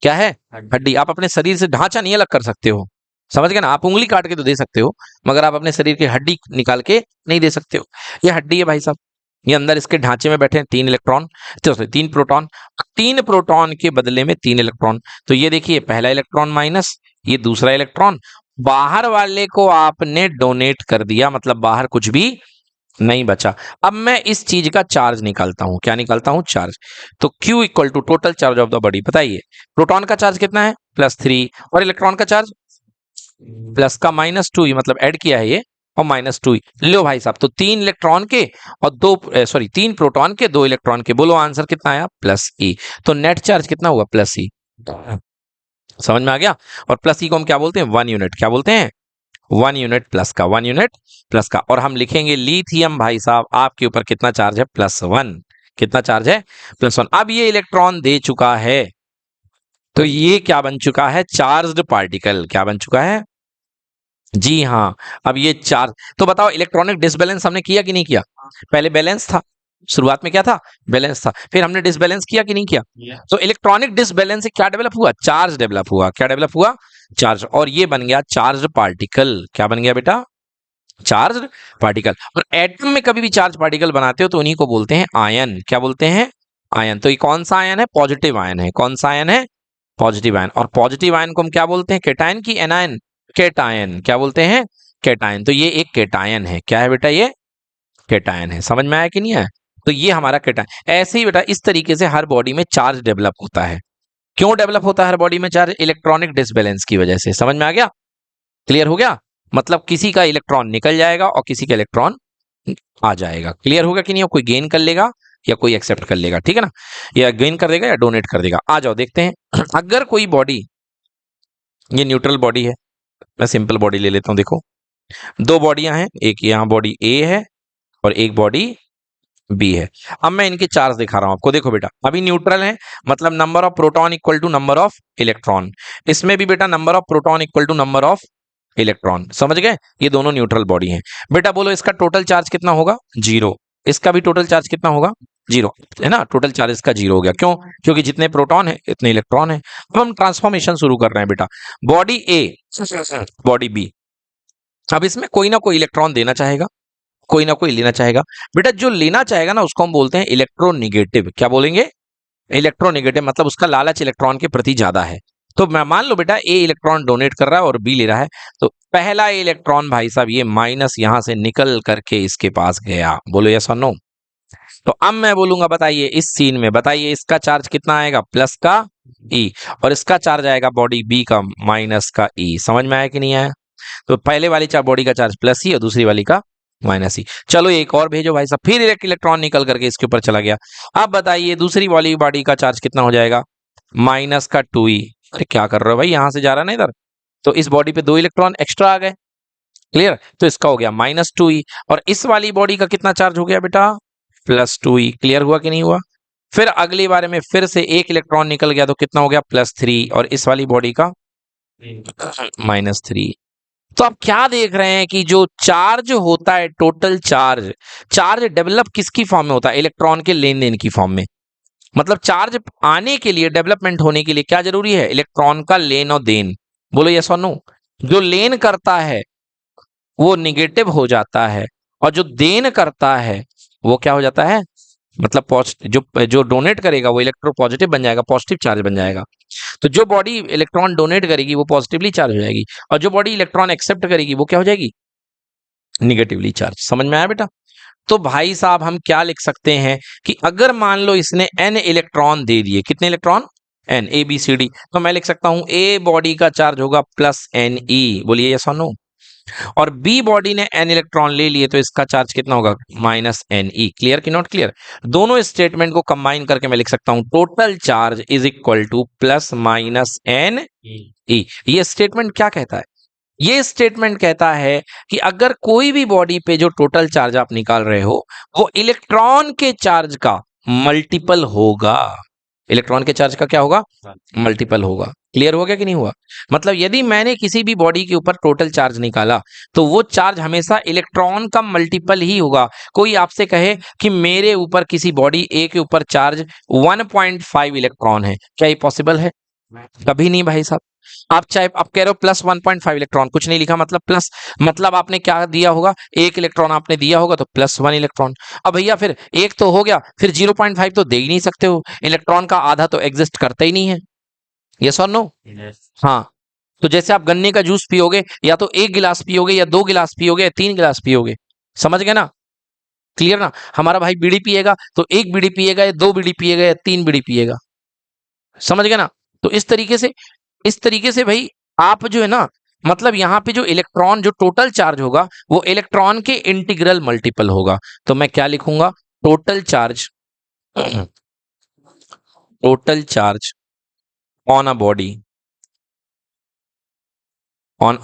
क्या है, हड्डी। आप अपने शरीर से ढांचा नहीं अलग कर सकते हो, समझ गए ना। आप उंगली काट के तो दे सकते हो, मगर आप अपने शरीर की हड्डी निकाल के नहीं दे सकते हो। ये हड्डी है भाई साहब, ये अंदर इसके ढांचे में बैठे हैं 3 इलेक्ट्रॉन, तो 3 प्रोटॉन। 3 प्रोटॉन के बदले में 3 इलेक्ट्रॉन। तो ये देखिए पहला इलेक्ट्रॉन माइनस, ये दूसरा इलेक्ट्रॉन, बाहर वाले को आपने डोनेट कर दिया, मतलब बाहर कुछ भी नहीं बचा। अब मैं इस चीज का चार्ज निकालता हूं, क्या निकालता हूं, चार्ज। तो Q equal to total charge of the body. बताइए प्रोटॉन का चार्ज कितना है, +3, और इलेक्ट्रॉन का चार्ज प्लस का -2, मतलब ऐड किया है ये, और -2। लो भाई साहब, तो 3 इलेक्ट्रॉन के और 3 प्रोटॉन के 2 इलेक्ट्रॉन के, बोलो आंसर कितना आया, +e। तो नेट चार्ज कितना हुआ, +e। समझ में आ गया। और +e को हम क्या बोलते हैं, 1 यूनिट। क्या बोलते हैं, 1 यूनिट प्लस का, 1 यूनिट प्लस का। और हम लिखेंगे लिथियम भाई साहब आपके ऊपर कितना चार्ज है, +1। कितना चार्ज है, +1। अब ये इलेक्ट्रॉन दे चुका है, तो ये क्या बन चुका है, चार्ज्ड पार्टिकल। क्या बन चुका है, जी हाँ। अब ये चार्ज, तो बताओ इलेक्ट्रॉनिक डिसबैलेंस हमने किया कि नहीं किया, पहले बैलेंस था, शुरुआत में क्या था, बैलेंस था, फिर हमने डिसबैलेंस किया कि नहीं किया। तो इलेक्ट्रॉनिक डिसबैलेंस से क्या डेवलप हुआ, चार्ज डेवलप हुआ। क्या डेवलप हुआ, चार्ज। और ये बन गया चार्ज पार्टिकल। क्या बन गया बेटा, चार्ज पार्टिकल। और एटम में कभी भी चार्ज पार्टिकल बनाते हो तो उन्हीं को बोलते हैं आयन। क्या बोलते हैं, आयन। तो ये कौन सा आयन है, पॉजिटिव आयन है। कौन सा आयन है, पॉजिटिव आयन। और पॉजिटिव आयन को हम क्या बोलते हैं, केटायन की एनायन, केटायन। क्या बोलते हैं, केटायन। तो ये एक केटायन है। क्या है बेटा, ये केटायन है। समझ में आया कि नहीं आया। तो ये हमारा केटायन। ऐसे ही बेटा इस तरीके से हर बॉडी में चार्ज डेवलप होता है। क्यों डेवलप होता है हर बॉडी में चार्ज, इलेक्ट्रॉनिक डिसबैलेंस की वजह से। समझ में आ गया, क्लियर हो गया। मतलब किसी का इलेक्ट्रॉन निकल जाएगा और किसी का इलेक्ट्रॉन आ जाएगा। क्लियर होगा कि नहीं, कोई गेन कर लेगा या कोई एक्सेप्ट कर लेगा, ठीक है ना, या गेन कर देगा या डोनेट कर देगा। आ जाओ देखते हैं। अगर कोई बॉडी, ये न्यूट्रल बॉडी है, मैं सिंपल बॉडी ले लेता हूं। देखो 2 बॉडियां हैं, एक यहाँ बॉडी ए है और एक बॉडी बी है। अब मैं इनके चार्ज दिखा रहा हूं आपको। देखो बेटा अभी न्यूट्रल है, मतलब number of proton equal to number of electron. इसमें भी बेटा number of proton equal to number of electron. समझ गए, ये दोनों न्यूट्रल बॉडी हैं। बेटा बोलो इसका टोटल चार्ज कितना होगा? जीरो। इसका भी टोटल चार्ज कितना होगा? जीरो, है ना। टोटल चार्ज इसका जीरो हो गया। क्यों? क्योंकि जितने प्रोटॉन है इतने इलेक्ट्रॉन है। अब हम ट्रांसफॉर्मेशन शुरू कर रहे हैं बेटा। बॉडी ए, बॉडी बी। अब इसमें कोई ना कोई इलेक्ट्रॉन देना चाहेगा, कोई ना कोई लेना चाहेगा। बेटा जो लेना चाहेगा ना उसको हम बोलते हैं इलेक्ट्रोनिगेटिव। क्या बोलेंगे? इलेक्ट्रोनिगेटिव, मतलब उसका लालच इलेक्ट्रॉन के प्रति ज्यादा है। तो मैं मान लो बेटा ए इलेक्ट्रॉन डोनेट कर रहा है और बी ले रहा है, तो पहला इलेक्ट्रॉन भाई साहब ये माइनस यहां से निकल करके इसके पास गया। बोलो यस और नो। तो अब मैं बोलूंगा बताइए इस सीन में, बताइए इसका चार्ज कितना आएगा? प्लस का ई, और इसका चार्ज आएगा बॉडी बी का माइनस का ई। समझ में आया कि नहीं आया? तो पहले वाली बॉडी का चार्ज प्लस ई और दूसरी वाली का माइनस ई। चलो एक और भेजो भाई साहब, फिर एक इलेक्ट्रॉन निकल करके इसके ऊपर चला गया। अब बताइए दूसरी वाली बॉडी का चार्ज कितना हो जाएगा? माइनस का टू ई। अरे क्या कर रहे हो भाई, यहां से जा रहा ना इधर, तो इस बॉडी पे दो इलेक्ट्रॉन एक्स्ट्रा आ गए। क्लियर? तो इसका हो गया माइनस टू ई, और इस वाली बॉडी का कितना चार्ज हो गया बेटा? प्लस टू ई। क्लियर हुआ कि नहीं हुआ? फिर अगली बार में फिर से एक इलेक्ट्रॉन निकल गया, तो कितना हो गया? प्लस थ्री, और इस वाली बॉडी का माइनस थ्री। तो आप क्या देख रहे हैं कि जो चार्ज होता है, टोटल चार्ज, चार्ज डेवलप किसकी फॉर्म में होता है? इलेक्ट्रॉन के लेन देन की फॉर्म में। मतलब चार्ज आने के लिए, डेवलपमेंट होने के लिए क्या जरूरी है? इलेक्ट्रॉन का लेन और देन। बोलो यस और नो। जो लेन करता है वो निगेटिव हो जाता है, और जो देन करता है वो क्या हो जाता है? मतलब पॉजिटिव। जो डोनेट करेगा वो इलेक्ट्रो पॉजिटिव बन जाएगा, पॉजिटिव चार्ज बन जाएगा। तो जो बॉडी इलेक्ट्रॉन डोनेट करेगी वो पॉजिटिवली चार्ज हो जाएगी, और जो बॉडी इलेक्ट्रॉन एक्सेप्ट करेगी वो क्या हो जाएगी? Negatively charge. समझ में आया बेटा? तो भाई साहब हम क्या लिख सकते हैं कि अगर मान लो इसने n इलेक्ट्रॉन दे दिए, कितने electron? n, A B C D, तो मैं लिख सकता हूं ए बॉडी का चार्ज होगा प्लस एन ई। बोलिए यस और नो। और बी बॉडी ने n इलेक्ट्रॉन ले लिए, तो इसका चार्ज कितना होगा? Minus n e. क्लियर कि नॉट क्लियर? दोनों स्टेटमेंट को कंबाइन करके मैं लिख सकता हूं total charge is equal to plus minus n e. ये स्टेटमेंट क्या कहता है? ये स्टेटमेंट कहता है कि अगर कोई भी बॉडी पे जो टोटल चार्ज आप निकाल रहे हो वो इलेक्ट्रॉन के चार्ज का मल्टीपल होगा। इलेक्ट्रॉन के चार्ज का क्या होगा? मल्टीपल होगा। क्लियर हो गया कि नहीं हुआ? मतलब यदि मैंने किसी भी बॉडी के ऊपर टोटल चार्ज निकाला तो वो चार्ज हमेशा इलेक्ट्रॉन का मल्टीपल ही होगा। कोई आपसे कहे कि मेरे ऊपर किसी बॉडी ए के ऊपर चार्ज 1.5 इलेक्ट्रॉन है, क्या ये पॉसिबल है? कभी नहीं भाई साहब। आप चाहे आप कह रहे हो प्लस 1.5 इलेक्ट्रॉन, कुछ नहीं लिखा, मतलब प्लस, मतलब आपने क्या दिया होगा? एक इलेक्ट्रॉन आपने दिया होगा तो प्लस वन इलेक्ट्रॉन। अब भैया फिर एक तो हो गया, फिर 0.5 तो दे ही नहीं सकते हो, इलेक्ट्रॉन का आधा तो एग्जिस्ट करता ही नहीं है। यस और नो? हाँ। तो जैसे आप गन्ने का जूस पियोगे, या तो एक गिलास पियोगे, या दो गिलास पियोगे, या तीन गिलास पियोगे। समझ गए ना? क्लियर ना? हमारा भाई बीड़ी पिएगा तो एक बीड़ी पिएगा, या दो बीड़ी पिएगा, या तीन बीड़ी पिएगा। समझ गए ना? तो इस तरीके से भाई आप जो है ना, मतलब यहाँ पे जो इलेक्ट्रॉन, जो टोटल चार्ज होगा वो इलेक्ट्रॉन के इंटीग्रल मल्टीपल होगा। तो मैं क्या लिखूंगा? Total charge total charge on a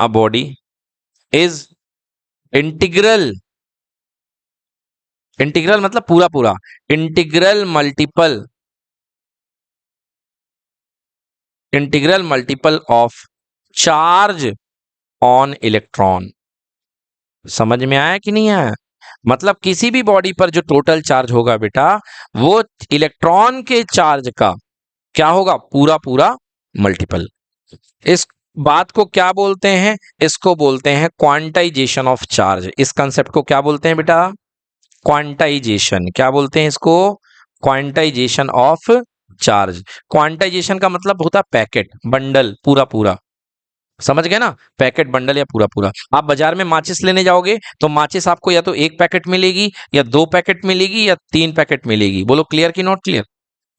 body is integral, integral मतलब पूरा पूरा, integral multiple of charge on electron. समझ में आया कि नहीं आया? मतलब किसी भी बॉडी पर जो टोटल चार्ज होगा बेटा, वो इलेक्ट्रॉन के चार्ज का क्या होगा? पूरा पूरा मल्टीपल। इस बात को क्या बोलते हैं? इसको बोलते हैं क्वांटाइजेशन ऑफ चार्ज। इस कंसेप्ट को क्या बोलते हैं बेटा? क्वांटाइजेशन। क्या बोलते हैं इसको? Quantization of charge. क्वांटाइजेशन का मतलब होता है पैकेट, बंडल, पूरा पूरा। समझ गए ना? पैकेट, बंडल, या पूरा पूरा। आप बाजार में माचिस लेने जाओगे तो माचिस आपको या तो एक पैकेट मिलेगी, या दो पैकेट मिलेगी, या तीन पैकेट मिलेगी। बोलो क्लियर कि नॉट क्लियर?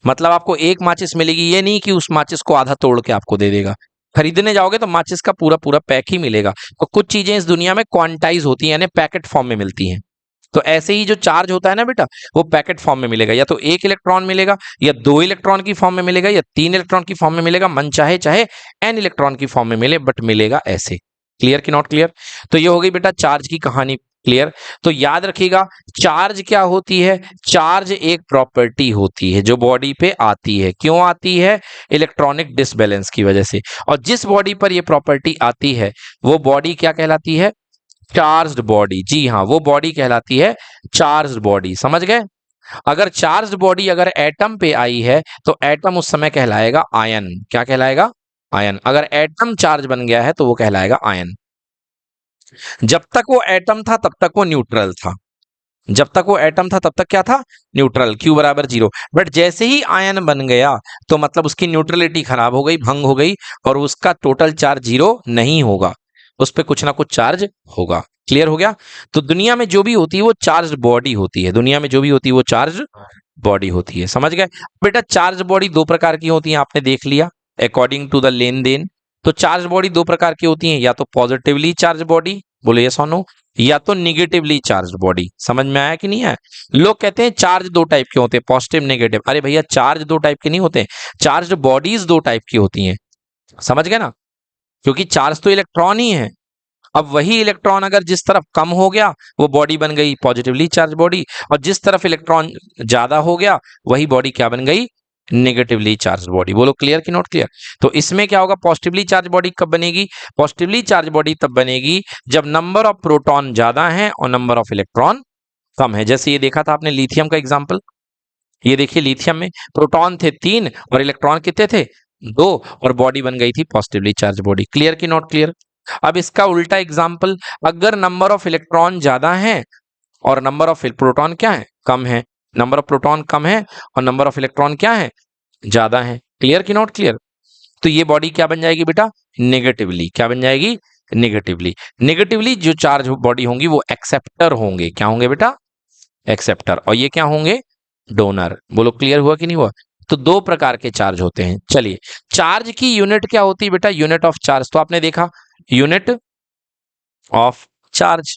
मतलब आपको एक माचिस मिलेगी, ये नहीं कि उस माचिस को आधा तोड़ के आपको दे देगा। खरीदने जाओगे तो माचिस का पूरा पूरा पैक ही मिलेगा। तो कुछ चीजें इस दुनिया में क्वांटाइज होती हैं, यानी पैकेट फॉर्म में मिलती हैं। तो ऐसे ही जो चार्ज होता है ना बेटा, वो पैकेट फॉर्म में मिलेगा। या तो एक इलेक्ट्रॉन मिलेगा, या दो इलेक्ट्रॉन की फॉर्म में मिलेगा, या तीन इलेक्ट्रॉन की फॉर्म में मिलेगा, मन चाहे चाहे एन इलेक्ट्रॉन की फॉर्म में मिले, बट मिलेगा ऐसे। क्लियर कि नॉट क्लियर? तो ये हो गई बेटा चार्ज की कहानी। क्लियर। तो याद रखिएगा, चार्ज क्या होती है? चार्ज एक प्रॉपर्टी होती है जो बॉडी पे आती है। क्यों आती है? इलेक्ट्रॉनिक डिसबैलेंस की वजह से। और जिस बॉडी पर ये प्रॉपर्टी आती है वो बॉडी क्या कहलाती है? Charged body. जी हाँ, वो बॉडी कहलाती है चार्ज्ड बॉडी। समझ गए? अगर चार्ज्ड बॉडी अगर एटम पे आई है तो एटम उस समय कहलाएगा आयन। क्या कहलाएगा? आयन। अगर एटम चार्ज बन गया है तो वो कहलाएगा आयन। जब तक वो एटम था तब तक वो न्यूट्रल था। जब तक वो एटम था तब तक क्या था? न्यूट्रल, Q बराबर 0। बट जैसे ही आयन बन गया तो मतलब उसकी न्यूट्रलिटी खराब हो गई, भंग हो गई, और उसका टोटल चार्ज 0 नहीं होगा, उस पर कुछ ना कुछ चार्ज होगा। क्लियर हो गया? तो दुनिया में जो भी होती है वो चार्ज बॉडी होती है। दुनिया में जो भी होती है वो चार्ज बॉडी होती है। समझ गए? बेटा चार्ज बॉडी दो प्रकार की होती है, आपने देख लिया अकॉर्डिंग टू द लेन देन। तो चार्ज बॉडी दो प्रकार की होती है, या तो पॉजिटिवली चार्ज बॉडी, बोले यस और नो, या तो निगेटिवली चार्ज बॉडी। समझ में आया कि नहीं आया? लोग कहते हैं चार्ज दो टाइप के होते हैं, पॉजिटिव नेगेटिव। अरे भैया चार्ज दो टाइप के नहीं होते, चार्ज बॉडीज दो टाइप की होती हैं। समझ गए ना? क्योंकि चार्ज तो इलेक्ट्रॉन ही है। अब वही इलेक्ट्रॉन अगर जिस तरफ कम हो गया वो बॉडी बन गई पॉजिटिवली चार्ज बॉडी, और जिस तरफ इलेक्ट्रॉन ज्यादा हो गया वही बॉडी क्या बन गई? Negatively charge body. बोलो क्लियर कि नॉट क्लियर? तो इसमें क्या होगा? पॉजिटिवली चार्ज बॉडी कब बनेगी? पॉजिटिवली चार्ज बॉडी तब बनेगी जब नंबर ऑफ प्रोटॉन ज्यादा है और नंबर ऑफ इलेक्ट्रॉन कम है। जैसे ये देखा था आपने लिथियम का एग्जाम्पल। ये देखिए लिथियम में प्रोटॉन थे 3 और इलेक्ट्रॉन कितने थे? 2, और बॉडी बन गई थी पॉजिटिवली चार्ज बॉडी। क्लियर कि नॉट क्लियर? अब इसका उल्टा एग्जाम्पल, अगर नंबर ऑफ इलेक्ट्रॉन ज्यादा है और नंबर ऑफ प्रोटॉन क्या है? कम है। नंबर ऑफ प्रोटॉन कम है और नंबर ऑफ इलेक्ट्रॉन क्या है? ज्यादा है। क्लियर कि नॉट क्लियर? तो ये बॉडी क्या बन जाएगी बेटा? नेगेटिवली। क्या बन जाएगी? नेगेटिवली। नेगेटिवली जो चार्ज बॉडी होंगी वो एक्सेप्टर होंगे। क्या होंगे बेटा? एक्सेप्टर। और ये क्या होंगे? डोनर। बोलो क्लियर हुआ कि नहीं हुआ? तो दो प्रकार के चार्ज होते हैं। चलिए, चार्ज की यूनिट क्या होती है बेटा? Unit of charge. तो आपने देखा यूनिट ऑफ चार्ज,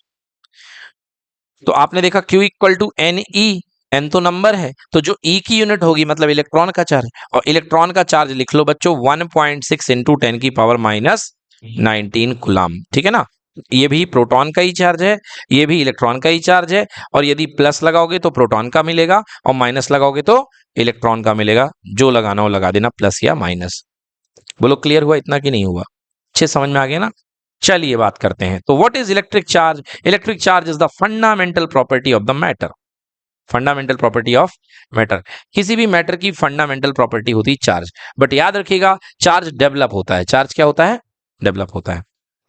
तो आपने देखा Q equal to n e. N तो नंबर है, तो जो E की यूनिट होगी मतलब इलेक्ट्रॉन का चार्ज, और इलेक्ट्रॉन का चार्ज लिख लो बच्चों 1.6 इंटू 10 की पावर माइनस 19 कूलम। ठीक है ना? ये भी प्रोटॉन का ही चार्ज है, ये भी इलेक्ट्रॉन का ही चार्ज है, और यदि प्लस लगाओगे तो प्रोटॉन का मिलेगा और माइनस लगाओगे तो इलेक्ट्रॉन का मिलेगा। जो लगाना हो लगा देना, प्लस या माइनस। बोलो क्लियर हुआ इतना कि नहीं हुआ? अच्छे समझ में आ गया ना? चलिए बात करते हैं। तो what is electric charge? Electric charge is the fundamental property of the matter. Fundamental property of matter, किसी भी मैटर की फंडामेंटल प्रॉपर्टी होती है चार्ज। बट याद रखिएगा चार्ज डेवलप होता है। चार्ज क्या होता है? डेवलप होता है।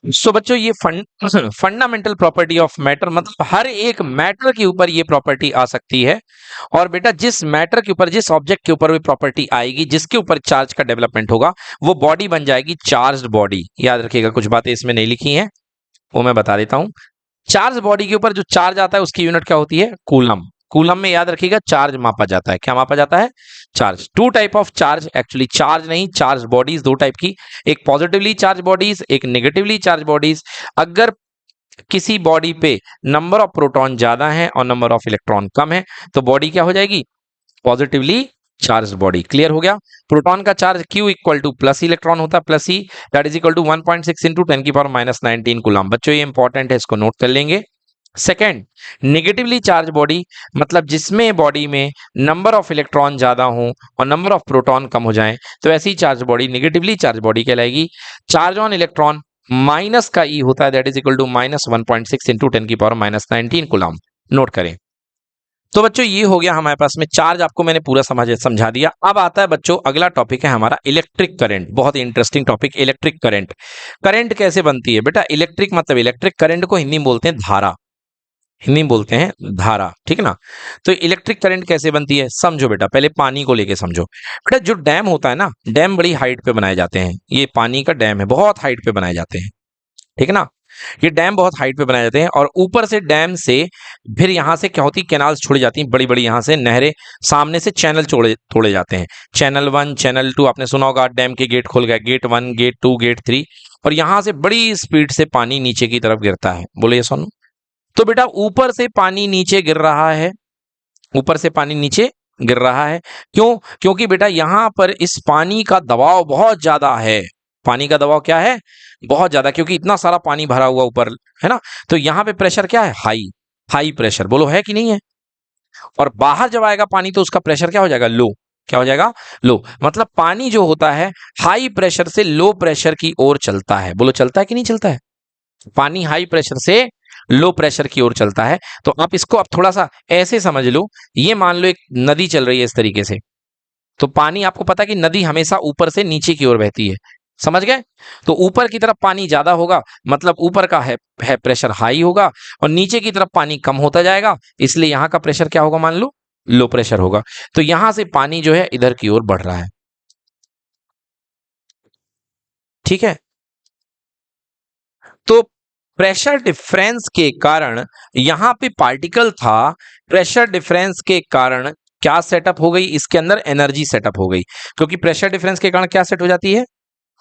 सो बच्चों ये फंडामेंटल प्रॉपर्टी ऑफ मैटर मतलब हर एक मैटर के ऊपर ये प्रॉपर्टी आ सकती है। और बेटा जिस मैटर के ऊपर, जिस ऑब्जेक्ट के ऊपर वो प्रॉपर्टी आएगी, जिसके ऊपर चार्ज का डेवलपमेंट होगा, वो बॉडी बन जाएगी चार्ज्ड बॉडी। याद रखिएगा, कुछ बातें इसमें नहीं लिखी हैं वो मैं बता देता हूं। चार्ज बॉडी के ऊपर जो चार्ज आता है उसकी यूनिट क्या होती है? कूलम। कूलम में याद रखिएगा चार्ज मापा जाता है। क्या मापा जाता है? Charge. Two type of charge, actually charge नहीं, चार्ज बॉडीज दो टाइप की, एक पॉजिटिवली चार्ज बॉडीज, एक नेगेटिवली चार्ज बॉडीज। अगर किसी बॉडी पे नंबर ऑफ प्रोटॉन ज्यादा है और नंबर ऑफ इलेक्ट्रॉन कम है तो बॉडी क्या हो जाएगी? Positively charge body. क्लियर हो गया? प्रोटॉन का charge Q equal to plus electron होता है, plus e, that is equal to 1.6 into 10 की पावर माइनस 19 कूलम। बच्चों ये इंपॉर्टेंट है, इसको नोट कर लेंगे। सेकेंड, नेगेटिवली चार्ज बॉडी मतलब जिसमें बॉडी में नंबर ऑफ इलेक्ट्रॉन ज्यादा हो और नंबर ऑफ प्रोटॉन कम हो जाए तो ऐसी charge body negatively charge body कहलाएगी। चार्ज ऑन इलेक्ट्रॉन माइनस का ई होता है, that is equal to minus 1.6 into 10 की पावर माइनस 19 कूलम। नोट करें। तो बच्चों ये हो गया हमारे पास में चार्ज, आपको मैंने पूरा समझा दिया। अब आता है बच्चों अगला टॉपिक है हमारा इलेक्ट्रिक करंट। बहुत interesting topic electric current. Current कैसे बनती है बेटा? इलेक्ट्रिक मतलब इलेक्ट्रिक, करंट को हिंदी में बोलते हैं धारा। हिंदी में बोलते हैं धारा, ठीक है ना? तो इलेक्ट्रिक करंट कैसे बनती है समझो बेटा। पहले पानी को लेके समझो बेटा। जो डैम होता है ना, डैम बड़ी हाइट पे बनाए जाते हैं। ये पानी का डैम है, बहुत हाइट पे बनाए जाते हैं, ठीक है ना? ये डैम बहुत हाइट पे बनाए जाते हैं और ऊपर से डैम से फिर यहाँ से क्या होती है, कैनाल्स छोड़ी जाती हैं बड़ी बड़ी, यहाँ से नहरें, सामने से चैनल तोड़े जाते हैं। चैनल 1 चैनल 2, आपने सुना होगा डैम के गेट खोल गए, गेट 1 गेट 2 गेट 3, और यहाँ से बड़ी स्पीड से पानी नीचे की तरफ गिरता है। बोलो ये सुनो। तो बेटा ऊपर से पानी नीचे गिर रहा है, ऊपर से पानी नीचे गिर रहा है। क्यों? क्योंकि बेटा यहां पर इस पानी का दबाव बहुत ज्यादा है। पानी का दबाव क्या है, बहुत ज्यादा, क्योंकि इतना सारा पानी भरा हुआ ऊपर है ना। तो यहाँ पे प्रेशर क्या है, हाई, हाई प्रेशर, बोलो है कि नहीं है। और बाहर जब आएगा पानी तो उसका प्रेशर क्या हो जाएगा, लो, क्या हो जाएगा, लो। मतलब पानी जो होता है हाई प्रेशर से लो प्रेशर की ओर चलता है, बोलो चलता है कि नहीं चलता है। पानी हाई प्रेशर से लो प्रेशर की ओर चलता है। तो आप इसको अब थोड़ा सा ऐसे समझ लो, ये मान लो एक नदी चल रही है इस तरीके से, तो पानी, आपको पता है कि नदी हमेशा ऊपर से नीचे की ओर बहती है, समझ गए। तो ऊपर की तरफ पानी ज्यादा होगा, मतलब ऊपर का है प्रेशर हाई होगा, और नीचे की तरफ पानी कम होता जाएगा, इसलिए यहां का प्रेशर क्या होगा, मान लो लो प्रेशर होगा। तो यहां से पानी जो है इधर की ओर बढ़ रहा है, ठीक है। तो प्रेशर डिफरेंस के कारण यहां पे पार्टिकल था, प्रेशर डिफरेंस के कारण क्या सेटअप हो गई, इसके अंदर एनर्जी सेटअप हो गई, क्योंकि प्रेशर डिफरेंस के कारण क्या सेट हो जाती है,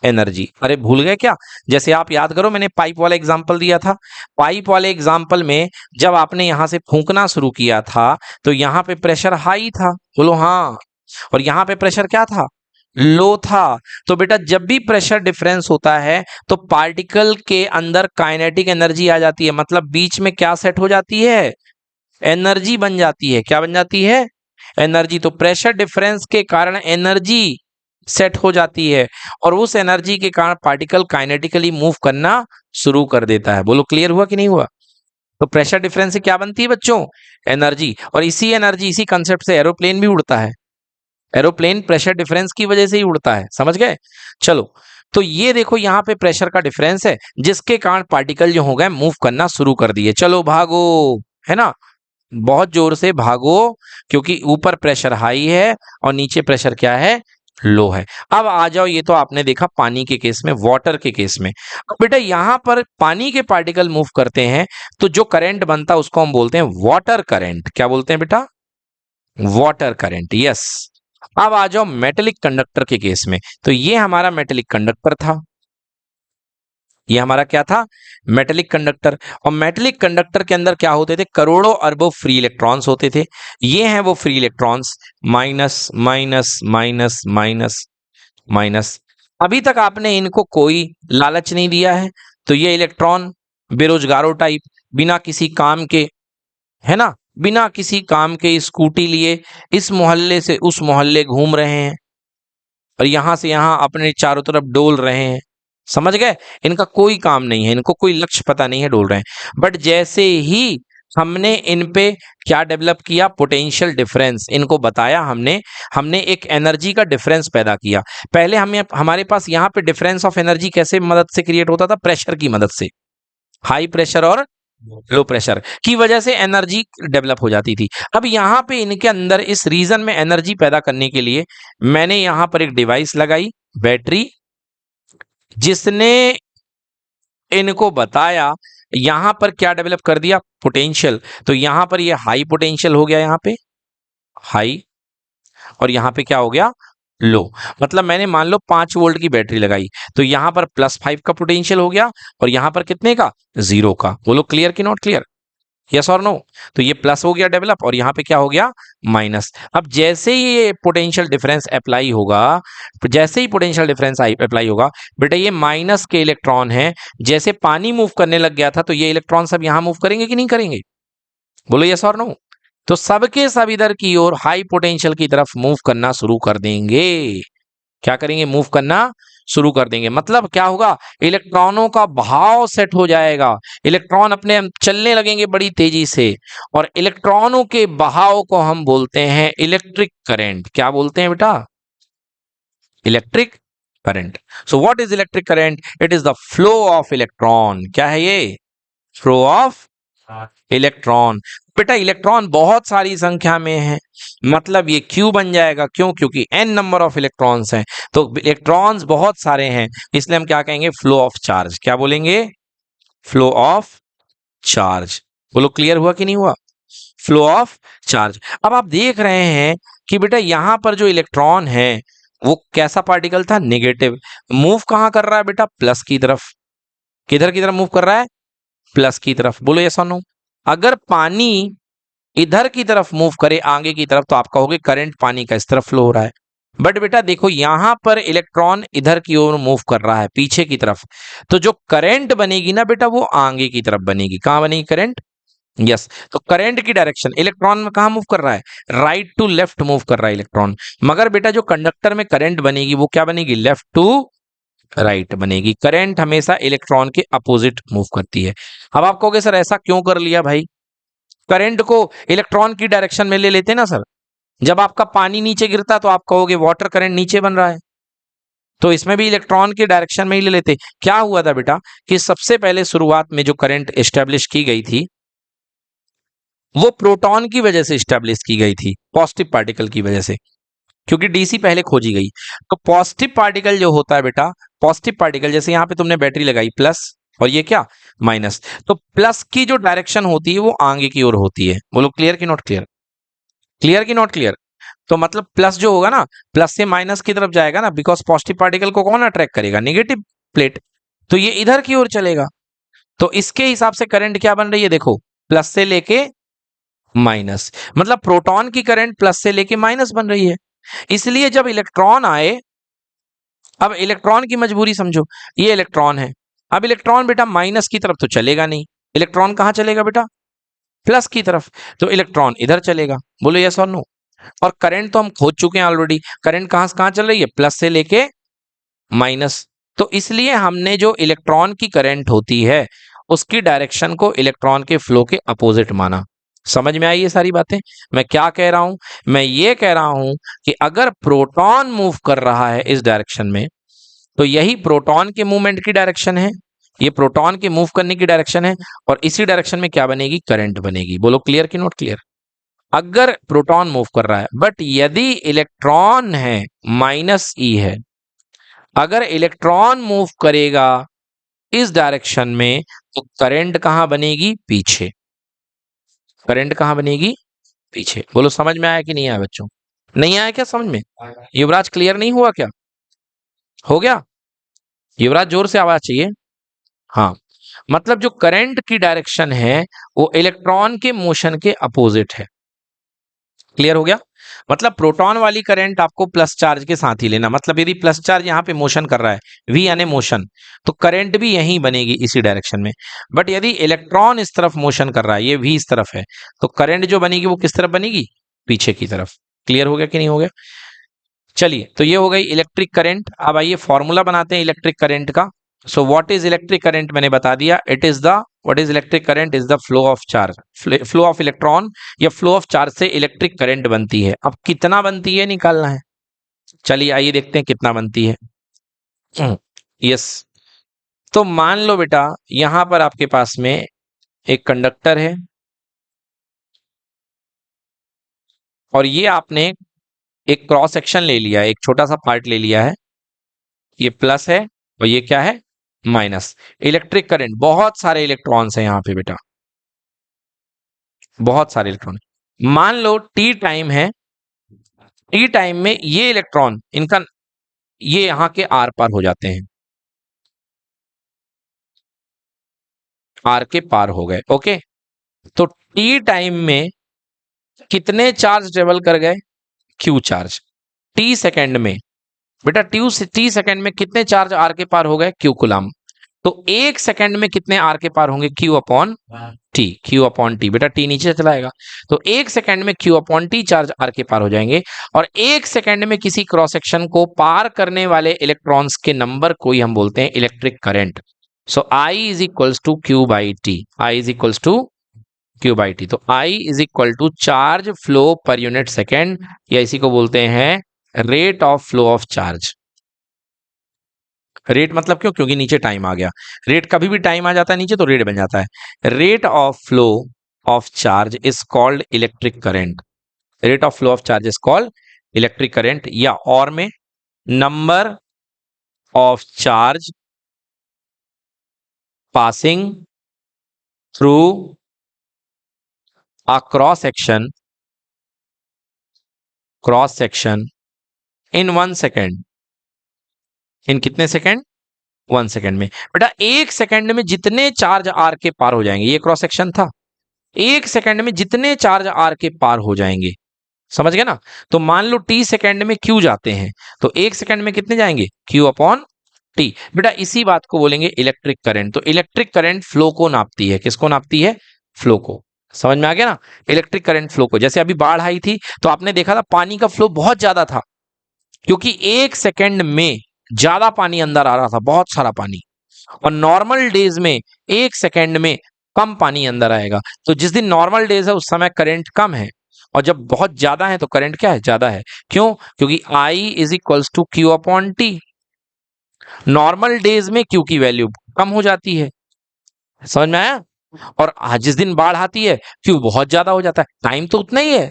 एनर्जी। अरे भूल गए क्या, जैसे आप याद करो मैंने पाइप वाला एग्जांपल दिया था, पाइप वाले एग्जांपल में जब आपने यहां से फूंकना शुरू किया था तो यहां पे प्रेशर हाई था, बोलो हाँ, और यहां पे प्रेशर क्या था, लो था। तो बेटा जब भी प्रेशर डिफरेंस होता है तो पार्टिकल के अंदर काइनेटिक एनर्जी आ जाती है, मतलब बीच में क्या सेट हो जाती है, एनर्जी बन जाती है, क्या बन जाती है, एनर्जी। तो प्रेशर डिफरेंस के कारण एनर्जी सेट हो जाती है, और उस एनर्जी के कारण पार्टिकल काइनेटिकली मूव करना शुरू कर देता है, बोलो क्लियर हुआ कि नहीं हुआ। तो प्रेशर डिफरेंस से क्या बनती है बच्चों, एनर्जी, और इसी एनर्जी, इसी कंसेप्ट से एरोप्लेन भी उड़ता है, एरोप्लेन प्रेशर डिफरेंस की वजह से ही उड़ता है, समझ गए। चलो, तो ये देखो यहाँ पे प्रेशर का डिफरेंस है जिसके कारण पार्टिकल जो हो गए मूव करना शुरू कर दिए, चलो भागो, है ना, बहुत जोर से भागो, क्योंकि ऊपर प्रेशर हाई है और नीचे प्रेशर क्या है, लो है। अब आ जाओ, ये तो आपने देखा पानी के केस में, वाटर के केस में। अब बेटा यहां पर पानी के पार्टिकल मूव करते हैं तो जो करंट बनता है उसको हम बोलते हैं वाटर करंट, क्या बोलते हैं बेटा, वाटर करंट, यस। अब आ जाओ मेटेलिक कंडक्टर के केस में, तो ये हमारा मेटेलिक कंडक्टर था, ये हमारा क्या था, मेटेलिक कंडक्टर। और मेटेलिक कंडक्टर के अंदर क्या होते थे, करोड़ों अरबों फ्री इलेक्ट्रॉन्स होते थे, ये हैं वो free electrons, minus minus minus minus minus. अभी तक आपने इनको कोई लालच नहीं दिया है, तो ये इलेक्ट्रॉन बेरोजगारों टाइप, बिना किसी काम के, है ना, बिना किसी काम के स्कूटी लिए इस मोहल्ले से उस मोहल्ले घूम रहे हैं, और यहां से यहां अपने चारों तरफ डोल रहे हैं, समझ गए। इनका कोई काम नहीं है, इनको कोई लक्ष्य पता नहीं है, डोल रहे हैं। बट जैसे ही हमने इन पे क्या डेवलप किया, पोटेंशियल डिफरेंस, इनको बताया हमने, हमने एक एनर्जी का डिफरेंस पैदा किया। पहले हमें, हमारे पास यहाँ पे डिफरेंस ऑफ एनर्जी कैसे मदद से क्रिएट होता था, प्रेशर की मदद से, हाई प्रेशर और लो प्रेशर की वजह से एनर्जी डेवलप हो जाती थी। अब यहाँ पे इनके अंदर इस रीजन में एनर्जी पैदा करने के लिए मैंने यहाँ पर एक डिवाइस लगाई, बैटरी, जिसने इनको बताया, यहां पर क्या डेवलप कर दिया, पोटेंशियल। तो यहां पर ये हाई पोटेंशियल हो गया, यहां पे हाई, और यहां पे क्या हो गया, लो। मतलब मैंने मान लो 5 वोल्ट की बैटरी लगाई, तो यहां पर +5 का पोटेंशियल हो गया, और यहां पर कितने का, 0 का, बोलो क्लियर कि नॉट क्लियर, यस और नो। तो ये प्लस हो गया डेवलप, और यहां पे क्या हो गया, माइनस। अब जैसे ही ये पोटेंशियल डिफरेंस अप्लाई होगा, जैसे ही पोटेंशियल डिफरेंस अप्लाई होगा, बेटा ये माइनस के इलेक्ट्रॉन है, जैसे पानी मूव करने लग गया था तो ये इलेक्ट्रॉन सब यहां मूव करेंगे कि नहीं करेंगे, बोलो यस और नो। तो सबके सब इधर की ओर हाई पोटेंशियल की तरफ मूव करना शुरू कर देंगे, क्या करेंगे, मूव करना शुरू कर देंगे। मतलब क्या होगा, इलेक्ट्रॉनों का बहाव सेट हो जाएगा, इलेक्ट्रॉन अपने चलने लगेंगे बड़ी तेजी से, और इलेक्ट्रॉनों के बहाव को हम बोलते हैं इलेक्ट्रिक करंट, क्या बोलते हैं बेटा, electric current. So what is electric current, it is the flow of electron, क्या है ये, फ्लो ऑफ इलेक्ट्रॉन। बेटा इलेक्ट्रॉन बहुत सारी संख्या में है, मतलब ये क्यू बन जाएगा, क्यों, क्योंकि n नंबर ऑफ इलेक्ट्रॉन्स हैं, तो इलेक्ट्रॉन्स बहुत सारे हैं, इसलिए हम क्या कहेंगे, फ्लो ऑफ चार्ज, क्या बोलेंगे, फ्लो ऑफ चार्ज, बोलो क्लियर हुआ कि नहीं हुआ, फ्लो ऑफ चार्ज। अब आप देख रहे हैं कि बेटा यहां पर जो इलेक्ट्रॉन है वो कैसा पार्टिकल था, नेगेटिव, मूव कहां कर रहा है बेटा, प्लस की तरफ, किधर की तरफ मूव कर रहा है, प्लस की तरफ, बोलो यस और नो। अगर पानी इधर की तरफ मूव करे, आगे की तरफ, तो आप कहोगे करंट पानी का इस तरफ फ्लो हो रहा है, बट बेटा देखो यहां पर इलेक्ट्रॉन इधर की ओर मूव कर रहा है पीछे की तरफ, तो जो करंट बनेगी ना बेटा वो आगे की तरफ बनेगी। कहां बनेगी करंट? यस। तो करंट की डायरेक्शन इलेक्ट्रॉन में कहां मूव कर रहा है? राइट टू लेफ्ट मूव कर रहा है इलेक्ट्रॉन। मगर बेटा जो कंडक्टर में करंट बनेगी वो क्या बनेगी? लेफ्ट टू राइट बनेगी। करंट हमेशा इलेक्ट्रॉन के अपोजिट मूव करती है। अब आप कहोगे सर ऐसा क्यों कर लिया भाई? करंट को इलेक्ट्रॉन की डायरेक्शन में ले लेते ना सर। जब आपका पानी नीचे गिरता तो आप कहोगे वाटर करंट नीचे बन रहा है, तो इसमें भी इलेक्ट्रॉन की डायरेक्शन में ही ले लेते। क्या हुआ था बेटा कि सबसे पहले शुरुआत में जो करंट एस्टेब्लिश की गई थी वो प्रोटॉन की वजह से स्टैब्लिश की गई थी, पॉजिटिव पार्टिकल की वजह से, क्योंकि डीसी पहले खोजी गई। तो पॉजिटिव पार्टिकल जो होता है बेटा, पॉजिटिव पार्टिकल जैसे यहां पे तुमने बैटरी लगाई प्लस और ये क्या माइनस, तो प्लस की जो डायरेक्शन होती है वो आगे की ओर होती है। बोलो क्लियर कि नॉट क्लियर? क्लियर कि नॉट क्लियर? तो मतलब प्लस जो होगा ना, प्लस से माइनस की तरफ जाएगा ना, बिकॉज पॉजिटिव पार्टिकल को कौन अट्रैक्ट करेगा? Negative plate. तो ये इधर की ओर चलेगा। तो इसके हिसाब से करंट क्या बन रही है देखो, प्लस से लेके माइनस, मतलब प्रोटॉन की करंट प्लस से लेके माइनस बन रही है। इसलिए जब इलेक्ट्रॉन आए, अब इलेक्ट्रॉन की मजबूरी समझो, ये इलेक्ट्रॉन है, अब इलेक्ट्रॉन बेटा माइनस की तरफ तो चलेगा नहीं, इलेक्ट्रॉन कहां चलेगा बेटा? प्लस की तरफ। तो इलेक्ट्रॉन इधर चलेगा। बोलो यस और नो? और करंट तो हम खोज चुके हैं ऑलरेडी, करंट कहां से कहां चल रही है? प्लस से लेके माइनस। तो इसलिए हमने जो इलेक्ट्रॉन की करंट होती है उसकी डायरेक्शन को इलेक्ट्रॉन के फ्लो के अपोजिट माना। समझ में आई ये सारी बातें? मैं क्या कह रहा हूं? मैं ये कह रहा हूं कि अगर प्रोटॉन मूव कर रहा है इस डायरेक्शन में तो यही प्रोटॉन के मूवमेंट की डायरेक्शन है, ये प्रोटॉन के मूव करने की डायरेक्शन है, और इसी डायरेक्शन में क्या बनेगी? करंट बनेगी। बोलो क्लियर कि नॉट क्लियर? अगर प्रोटॉन मूव कर रहा है, बट यदि इलेक्ट्रॉन है माइनस ई है, अगर इलेक्ट्रॉन मूव करेगा इस डायरेक्शन में तो करंट कहां बनेगी? पीछे। करंट कहां बनेगी? पीछे। बोलो समझ में आया कि नहीं आया बच्चों? नहीं आया क्या समझ में? युवराज क्लियर नहीं हुआ क्या? हो गया? युवराज जोर से आवाज चाहिए। हाँ, मतलब जो करंट की डायरेक्शन है वो इलेक्ट्रॉन के मोशन के अपोजिट है। क्लियर हो गया? मतलब प्रोटॉन वाली करंट आपको प्लस चार्ज के साथ ही लेना, मतलब यदि प्लस चार्ज यहां पे मोशन कर रहा है, वी यानी मोशन, तो करंट भी यहीं बनेगी इसी डायरेक्शन में। बट यदि इलेक्ट्रॉन इस तरफ मोशन कर रहा है, ये वी इस तरफ है, तो करंट जो बनेगी वो किस तरफ बनेगी? पीछे की तरफ। क्लियर हो गया कि नहीं हो गया? चलिए, तो ये हो गई इलेक्ट्रिक करंट। अब आइए फॉर्मूला बनाते हैं इलेक्ट्रिक करंट का। So what is electric current मैंने बता दिया, it is the what is electric current is the flow of charge, flow of electron या फ्लो ऑफ चार्ज से इलेक्ट्रिक करंट बनती है। अब कितना बनती है निकालना है। चलिए आइए देखते हैं कितना बनती है। यस, तो मान लो बेटा यहां पर आपके पास में एक कंडक्टर है और ये आपने एक क्रॉस सेक्शन ले लिया है, एक छोटा सा पार्ट ले लिया है, ये प्लस है और ये क्या है? माइनस। इलेक्ट्रिक करंट, बहुत सारे इलेक्ट्रॉन्स हैं यहां पे बेटा, बहुत सारे इलेक्ट्रॉन। मान लो टी टाइम है, टी टाइम में ये इलेक्ट्रॉन इनका ये यहां के आर पार हो जाते हैं, आर के पार हो गए। ओके, तो टी टाइम में कितने चार्ज ट्रेवल कर गए? Q charge. टी सेकंड में बेटा टी सेकंड में कितने चार्ज आर के पार हो गए? Q coulomb. तो एक सेकंड में कितने आर के पार होंगे? Q upon T, Q upon t. बेटा टी नीचे चला आएगा, तो एक सेकंड में Q upon t charge R के पार हो जाएंगे। और एक सेकंड में किसी क्रॉस सेक्शन को पार करने वाले इलेक्ट्रॉन्स के नंबर को ही हम बोलते हैं electric current. So I is equals to Q by T, I is equals to Q by T. तो I is equal to charge flow per unit second, या इसी को बोलते हैं rate of flow of charge. Rate मतलब क्यों? क्योंकि नीचे टाइम आ गया, रेट कभी भी टाइम आ जाता है नीचे तो रेट बन जाता है। Rate of flow of charge is called electric current, rate of flow of charge is called electric current, या और में number of charge passing through a cross section in 1 second. In कितने सेकेंड? 1 सेकेंड में। बेटा एक second में जितने charge R के पार हो जाएंगे, ये क्रॉस सेक्शन था, एक सेकेंड में जितने चार्ज आर के पार हो जाएंगे समझ गए ना। तो मान लो टी सेकेंड में क्यू जाते हैं, तो 1 सेकेंड में कितने जाएंगे, क्यू अपॉन टी। बेटा इसी बात को बोलेंगे इलेक्ट्रिक करंट। तो इलेक्ट्रिक करंट फ्लो को नापती है, किसको नापती है, फ्लो को। समझ में आ गया ना, इलेक्ट्रिक करंट फ्लो को। जैसे अभी बाढ़ आई थी तो आपने देखा था पानी का फ्लो बहुत ज्यादा था, क्योंकि 1 सेकेंड में ज्यादा पानी अंदर आ रहा था, बहुत सारा पानी। और नॉर्मल डेज में 1 सेकेंड में कम पानी अंदर आएगा। तो जिस दिन नॉर्मल डेज है उस समय करंट कम है, और जब बहुत ज्यादा है तो करंट क्या है, ज्यादा है। क्यों, क्योंकि I is equals to Q upon t. Normal days में क्यू की वैल्यू कम हो जाती है, समझ में आया। और जिस दिन बाढ़ आती है क्यू बहुत ज्यादा हो जाता है। टाइम तो उतना ही है,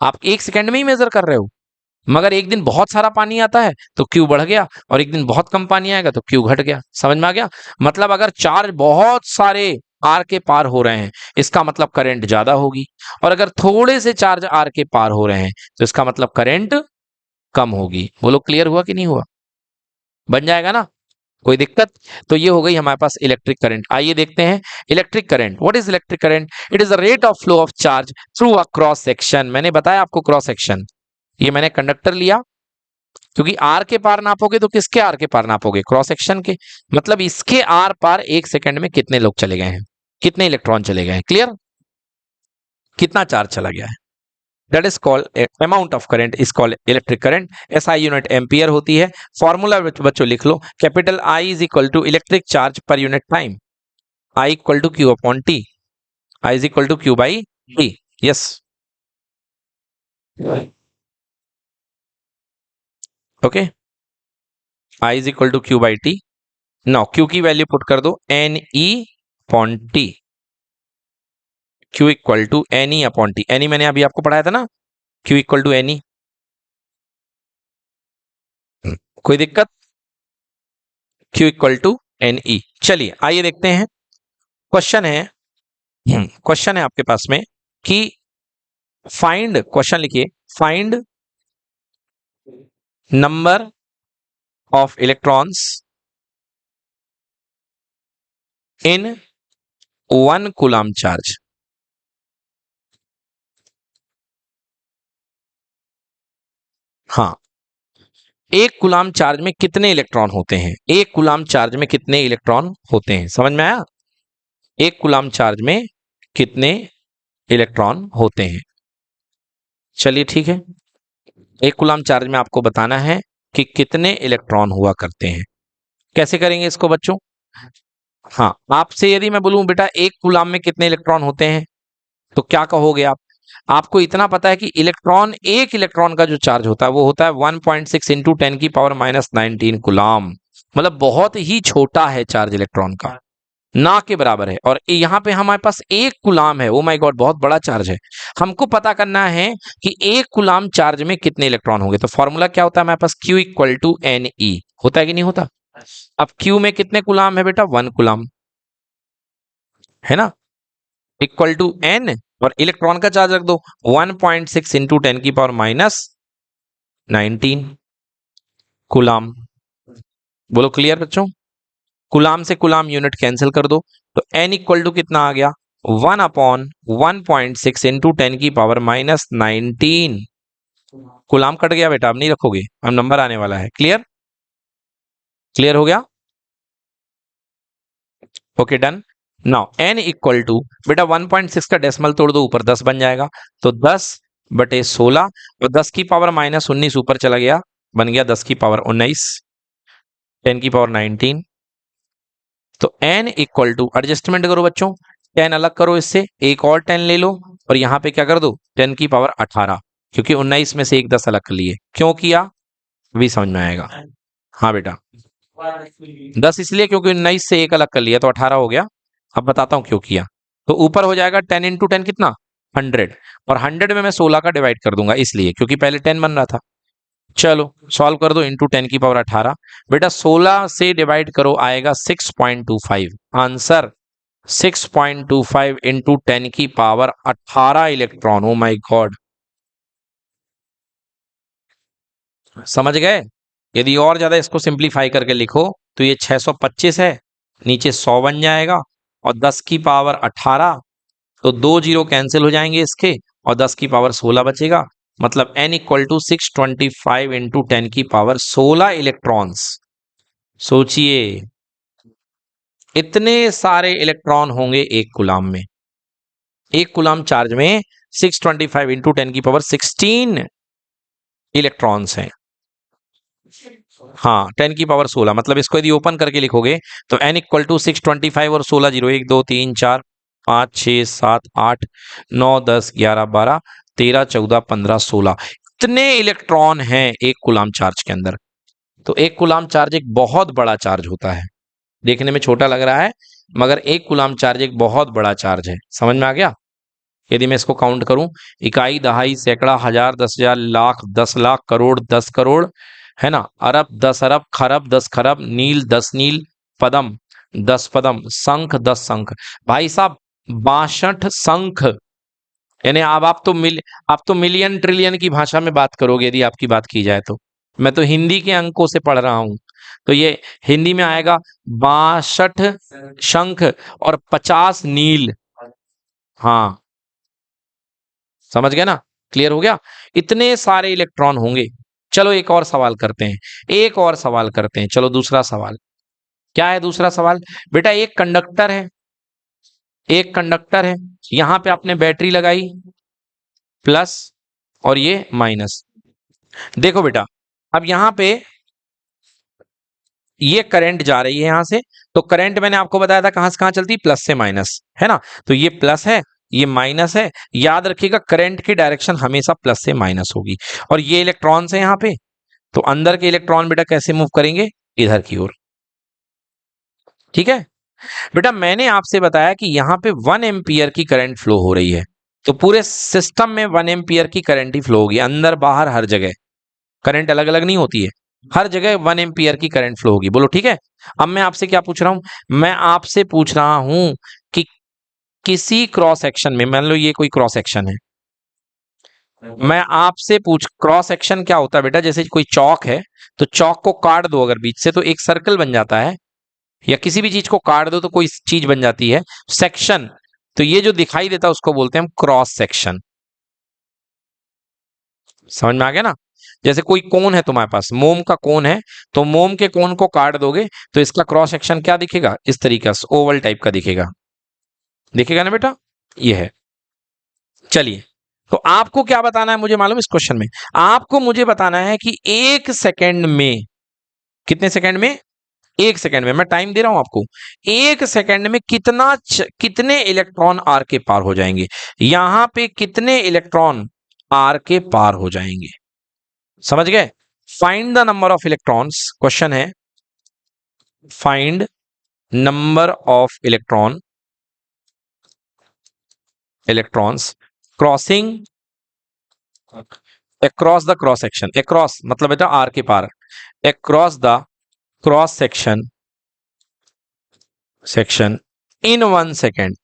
आप 1 सेकेंड में ही मेजर कर रहे हो, मगर एक दिन बहुत सारा पानी आता है तो क्यू बढ़ गया, और एक दिन बहुत कम पानी आएगा तो क्यू घट गया। समझ में आ गया। मतलब अगर चार्ज बहुत सारे आर के पार हो रहे हैं, इसका मतलब करंट ज्यादा होगी, और अगर थोड़े से चार्ज आर के पार हो रहे हैं तो इसका मतलब करंट कम होगी। बोलो क्लियर हुआ कि नहीं हुआ, बन जाएगा ना, कोई दिक्कत। तो ये हो गई हमारे पास इलेक्ट्रिक करंट। आइए देखते हैं electric current. What is electric current, it is the rate of flow of charge through a cross section. मैंने बताया आपको क्रॉस सेक्शन, ये मैंने कंडक्टर लिया, क्योंकि आर के पार नापोगे तो किसके आर के पार नापोगे, क्रॉस सेक्शन के। मतलब इसके आर पार 1 सेकंड में कितने लोग चले गए हैं, कितने इलेक्ट्रॉन चले गए हैं, क्लियर, कितना चार्ज चला गया है। That is called amount of current is called electric current. SI unit ampere होती है। फॉर्मूला बच्चों लिख लो, capital I is equal to electric charge per unit time, I equal to Q upon T, I is equal to Q by T. Yes, okay, I is equal to Q by T. Now Q की value put कर दो, n e upon T, Q equal to n e upon t. N e मैंने अभी आपको पढ़ाया था ना, Q equal to n e. कोई दिक्कत, Q equal to n e. चलिए आइए देखते हैं, क्वेश्चन है, क्वेश्चन है आपके पास में कि फाइंड, क्वेश्चन लिखिए, find number of electrons in 1 coulomb charge. हाँ, 1 कूलम चार्ज में कितने इलेक्ट्रॉन होते हैं, 1 कूलम चार्ज में कितने इलेक्ट्रॉन होते हैं, समझ में आया। 1 कूलम चार्ज में कितने इलेक्ट्रॉन होते हैं। चलिए ठीक है, 1 कूलम चार्ज में आपको बताना है कि कितने इलेक्ट्रॉन हुआ करते हैं। कैसे करेंगे इसको बच्चों, हाँ, आपसे यदि मैं बोलूं बेटा 1 कूलम में कितने इलेक्ट्रॉन होते हैं, तो क्या कहोगे आप। आपको इतना पता है कि इलेक्ट्रॉन, एक इलेक्ट्रॉन का जो चार्ज होता है वो होता है 1.6 इंटू 10 की पावर माइनस 19 कूलम। मतलब बहुत ही छोटा है चार्ज इलेक्ट्रॉन का, ना के बराबर है। और यहाँ पे हमारे पास 1 कूलम है, ओ माय गॉड बहुत बड़ा चार्ज है। हमको पता करना है कि 1 कूलम चार्ज में कितने इलेक्ट्रॉन होंगे। तो फॉर्मूला क्या होता है हमारे पास, Q equal to n e, होता है कि नहीं होता। अब Q में कितने कूलम है बेटा, 1 कूलम है ना, इक्वल टू एन, और इलेक्ट्रॉन का चार्ज रख दो 1.6 इंटू 10 की पावर माइनस 19 कूलम। बोलो क्लियर बच्चों, कूलम से कूलम यूनिट कैंसिल कर दो, तो n इक्वल टू कितना आ गया, 1 अपॉन 1.6 इंटू 10 की पावर माइनस 19। कूलम कट गया बेटा, अब नहीं रखोगे, अब नंबर आने वाला है। क्लियर, क्लियर हो गया, okay done. Now n equal to बेटा 1.6 का डेसिमल तोड़ दो, ऊपर 10 बन जाएगा, तो 10 बटे 16, और 10 की पावर माइनस 19 ऊपर चला गया, बन गया 10 की पावर 19, 10 की पावर 19। तो n इक्वल टू, एडजस्टमेंट करो बच्चों, 10 अलग करो इससे, एक और 10 ले लो, और यहां पे क्या कर दो 10 की पावर 18, क्योंकि 19 में से एक 10 अलग कर लिए। क्यों किया, अभी समझ में आएगा। हाँ बेटा 10 इसलिए क्योंकि 19 से एक अलग कर लिया तो 18 हो गया। अब बताता हूं क्यों किया। तो ऊपर हो जाएगा 10 इंटू 10 कितना, 100, और 100 में मैं 16 का डिवाइड कर दूंगा, इसलिए क्योंकि पहले 10 बन रहा था। चलो सॉल्व कर दो, इंटू 10 की पावर 18, बेटा 16 से डिवाइड करो आएगा 6.25, आंसर 6.25 इंटू 10 की power 18 electron. Oh my God, समझ गए। यदि और ज्यादा इसको सिंप्लीफाई करके लिखो तो ये 625 है, नीचे 100 बन जाएगा, और 10 की पावर 18, तो 2 जीरो कैंसिल हो जाएंगे इसके, और 10 की पावर 16 बचेगा, मतलब n इक्वल टू 625 इंटू 10 की पावर 16 इलेक्ट्रॉन्स। सोचिए इतने सारे इलेक्ट्रॉन होंगे एक कूलाम में। एक कूलाम चार्ज में 625 इंटू 10 की पावर 16 इलेक्ट्रॉन्स हैं। हाँ 10 की पावर 16, मतलब इसको यदि ओपन करके लिखोगे तो n इक्वल टू 625 और 16 जीरो, 1 2 3 4 5 6 7 8 9 10 11 12 13 14 15 16, इतने इलेक्ट्रॉन हैं एक कूलाम चार्ज के अंदर। तो एक कूलाम चार्ज एक बहुत बड़ा चार्ज होता है। देखने में छोटा लग रहा है मगर एक कूलाम चार्ज एक बहुत बड़ा चार्ज है। समझ में आ गया? यदि मैं इसको काउंट करूं, इकाई दहाई सैकड़ा हजार 10,000 लाख 10 लाख करोड़ 10 करोड़, है ना, अरब 10 अरब खरब 10 खरब, नील 10 नील, पदम 10 पदम, शंख 10 शंख। भाई साहब 62 शंख। यानी अब आप तो मिलियन ट्रिलियन की भाषा में बात करोगे यदि आपकी बात की जाए तो। मैं तो हिंदी के अंकों से पढ़ रहा हूं, तो ये हिंदी में आएगा 62 शंख और 50 नील। हाँ समझ गए ना? क्लियर हो गया? इतने सारे इलेक्ट्रॉन होंगे। चलो एक और सवाल करते हैं, एक और सवाल करते हैं। चलो दूसरा सवाल क्या है? दूसरा सवाल बेटा, एक कंडक्टर है, एक कंडक्टर है, यहां पे आपने बैटरी लगाई प्लस और ये माइनस। देखो बेटा अब यहां पे ये करंट जा रही है यहां से, तो करंट मैंने आपको बताया था कहां से कहां चलती, प्लस से माइनस, है ना? तो ये प्लस है ये माइनस है। याद रखिएगा करंट की डायरेक्शन हमेशा प्लस से माइनस होगी। और ये इलेक्ट्रॉन्स है यहां पे, तो अंदर के इलेक्ट्रॉन बेटा कैसे मूव करेंगे? इधर की ओर। ठीक है बेटा, मैंने आपसे बताया कि यहां पे 1 एम्पियर की करंट फ्लो हो रही है, तो पूरे सिस्टम में 1 एम्पियर की करंट ही फ्लो होगी, अंदर बाहर हर जगह। करंट अलग अलग नहीं होती है, हर जगह 1 एम्पियर की करंट फ्लो होगी। बोलो ठीक है? अब मैं आपसे क्या पूछ रहा हूं? मैं आपसे पूछ रहा हूं कि किसी क्रॉस सेक्शन में, मान लो ये कोई क्रॉस सेक्शन है, मैं आपसे पूछ, क्रॉस सेक्शन क्या होता है बेटा? जैसे कोई चौक है, तो चौक को काट दो अगर बीच से तो एक सर्कल बन जाता है, या किसी भी चीज को काट दो तो कोई चीज बन जाती है। सेक्शन, तो ये जो दिखाई देता है उसको बोलते हैं हम क्रॉस सेक्शन। समझ में आ गया ना? जैसे कोई कोन है तुम्हारे पास, मोम का कोन है, तो मोम के कोन को काट दोगे तो इसका क्रॉस सेक्शन क्या दिखेगा? इस तरीके से ओवल टाइप का दिखेगा। दिखेगा ना बेटा? ये है। चलिए, तो आपको क्या बताना है मुझे मालूम, इस क्वेश्चन में आपको मुझे बताना है कि एक सेकंड में, कितने सेकंड में? एक सेकंड में, मैं टाइम दे रहा हूं आपको, एक सेकंड में कितने इलेक्ट्रॉन आर के पार हो जाएंगे। यहां पे कितने इलेक्ट्रॉन आर के पार हो जाएंगे? समझ गए? Find the number of electrons, question है find number of electrons crossing across the cross section. Across मतलब बेटा आर के पार, across the cross section in 1 second,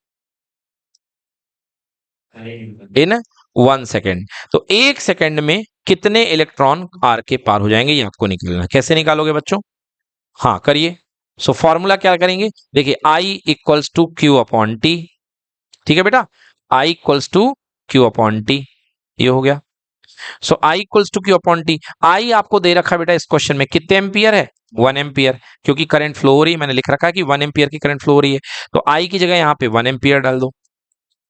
in 1 second. तो एक सेकेंड में कितने इलेक्ट्रॉन आर के पार हो जाएंगे, ये आपको निकालना है। कैसे निकालोगे बच्चों? हाँ करिए। सो फॉर्मूला क्या करेंगे? देखिए I equals to Q upon T. ठीक है बेटा, I equals to Q upon T, ये हो गया। So I equals to Q upon T. I आपको दे रखा है बेटा इस क्वेश्चन में, कितने एम्पियर है? 1 एम्पियर, क्योंकि करंट फ्लो हो रही है, मैंने लिख रखा है कि 1 एम्पियर की करंट फ्लो हो रही है, तो आई की जगह यहाँ पे 1 एम्पियर डाल दो।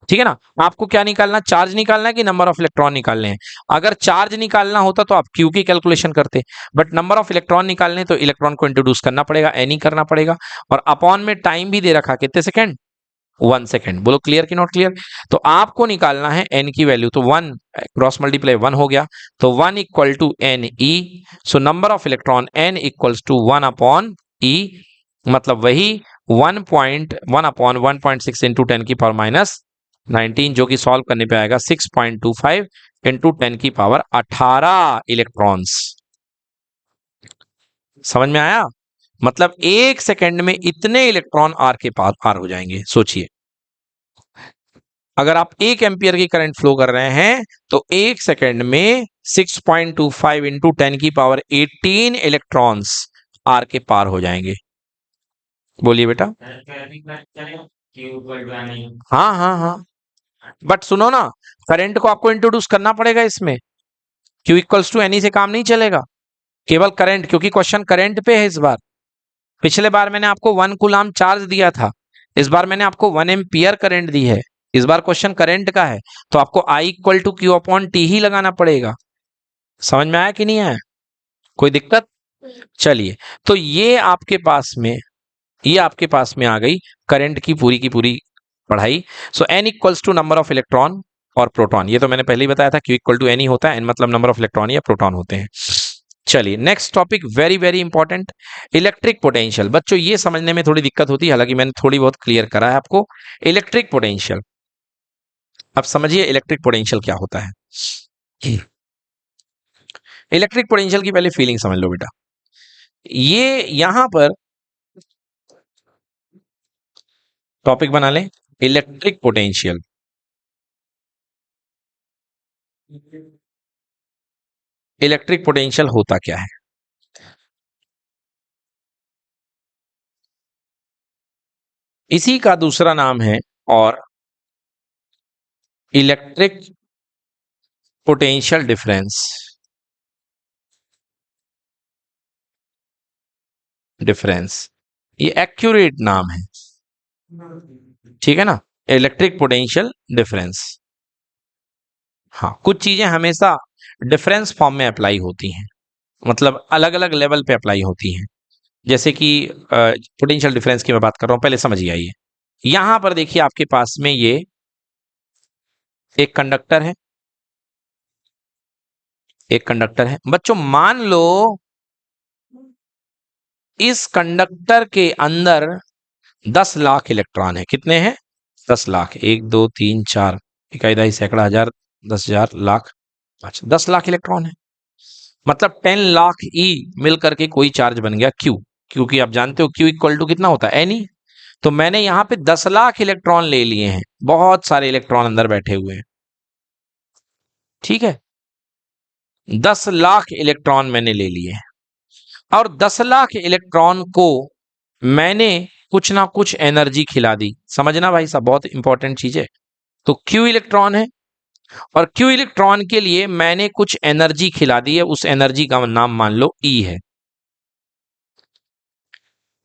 ठीक है ना? आपको क्या निकालना? चार्ज निकालना है कि नंबर ऑफ इलेक्ट्रॉन निकालने हैं? अगर चार्ज निकालना होता तो आप क्यू की कैलकुलेशन करते, बट नंबर ऑफ इलेक्ट्रॉन निकालने तो इलेक्ट्रॉन को इंट्रोड्यूस करना पड़ेगा, एनी करना पड़ेगा, और अपॉन में टाइम भी दे रखा, कितने सेकंड? 1 सेकंड। बोलो क्लियर कि नॉट क्लियर? तो आपको निकालना है एन की वैल्यू, तो 1 क्रॉस मल्टीप्लाई 1 हो गया, तो 1 equal to n e. So number of electron n equals to 1 upon e, मतलब वही 1.1 अपॉन 1.6 इंटू 10 की पावर माइनस 19, जो कि सॉल्व करने पे आएगा 6.25 इंटू 10 की पावर 18 इलेक्ट्रॉन्स। समझ में आया? मतलब एक सेकंड में इतने इलेक्ट्रॉन आर के पार हो जाएंगे। सोचिए, अगर आप 1 एम्पियर की करंट फ्लो कर रहे हैं तो एक सेकंड में 6.25 इंटू 10 की पावर 18 इलेक्ट्रॉन्स आर के पार हो जाएंगे। बोलिए बेटा। हाँ हाँ हाँ, बट सुनो ना, करंट को आपको इंट्रोड्यूस करना पड़ेगा इसमें। Q इक्वल्स टू एनी से काम नहीं चलेगा, केवल करंट, क्योंकि क्वेश्चन करंट पे है इस बार। पिछले बार मैंने आपको 1 कूलाम चार्ज दिया था, इस बार मैंने आपको 1 एम्पियर करंट दी है, इस बार क्वेश्चन करंट का है, तो आपको I equal to Q upon T ही लगाना पड़ेगा। समझ में आया कि नहीं आया, कोई दिक्कत? चलिए, तो ये आपके पास में आ गई करंट की पूरी पढ़ाई। So n equals to number of electron और प्रोटॉन, ये तो मैंने पहले ही बताया था, Q इक्वल टू एन ही होता है, n मतलब नंबर ऑफ इलेक्ट्रॉन या प्रोटॉन होते हैं। चलिए next topic, very very important, electric potential. बच्चों ये समझने में थोड़ी दिक्कत होती है, हालांकि मैंने थोड़ी बहुत क्लियर करा है आपको। इलेक्ट्रिक पोटेंशियल, अब समझिए इलेक्ट्रिक पोटेंशियल क्या होता है। इलेक्ट्रिक पोटेंशियल की पहले फीलिंग समझ लो बेटा। ये यहां पर टॉपिक बना लें, इलेक्ट्रिक पोटेंशियल। इलेक्ट्रिक पोटेंशियल होता क्या है? इसी का दूसरा नाम है और इलेक्ट्रिक पोटेंशियल डिफरेंस। ये एक्यूरेट नाम है, ठीक है ना, इलेक्ट्रिक पोटेंशियल डिफरेंस। हाँ, कुछ चीजें हमेशा डिफरेंस फॉर्म में अप्लाई होती हैं, मतलब अलग अलग लेवल पे अप्लाई होती हैं। जैसे कि पोटेंशियल डिफरेंस की मैं बात कर रहा हूं, पहले समझिए। आइए यहां पर देखिए, आपके पास में ये एक कंडक्टर है, बच्चों मान लो इस कंडक्टर के अंदर 10 लाख इलेक्ट्रॉन है। कितने हैं? 10 लाख, 1 2 3 4, इकाई दहाई सैकड़ा हजार 10,000 लाख, अच्छा 10 लाख इलेक्ट्रॉन है, मतलब 10 लाख ई मिल करके कोई चार्ज बन गया Q, क्योंकि आप जानते हो Q इक्वल टू कितना होता है, एन ई। तो मैंने यहां पे 10 लाख इलेक्ट्रॉन ले लिए हैं, बहुत सारे इलेक्ट्रॉन अंदर बैठे हुए हैं, ठीक है, 10 लाख इलेक्ट्रॉन मैंने ले लिए हैं, और 10 लाख इलेक्ट्रॉन को मैंने कुछ ना कुछ एनर्जी खिला दी। समझना भाई साहब, बहुत इंपॉर्टेंट चीज है। तो Q इलेक्ट्रॉन है, और Q इलेक्ट्रॉन के लिए मैंने कुछ एनर्जी खिला दी है, उस एनर्जी का नाम मान लो E है।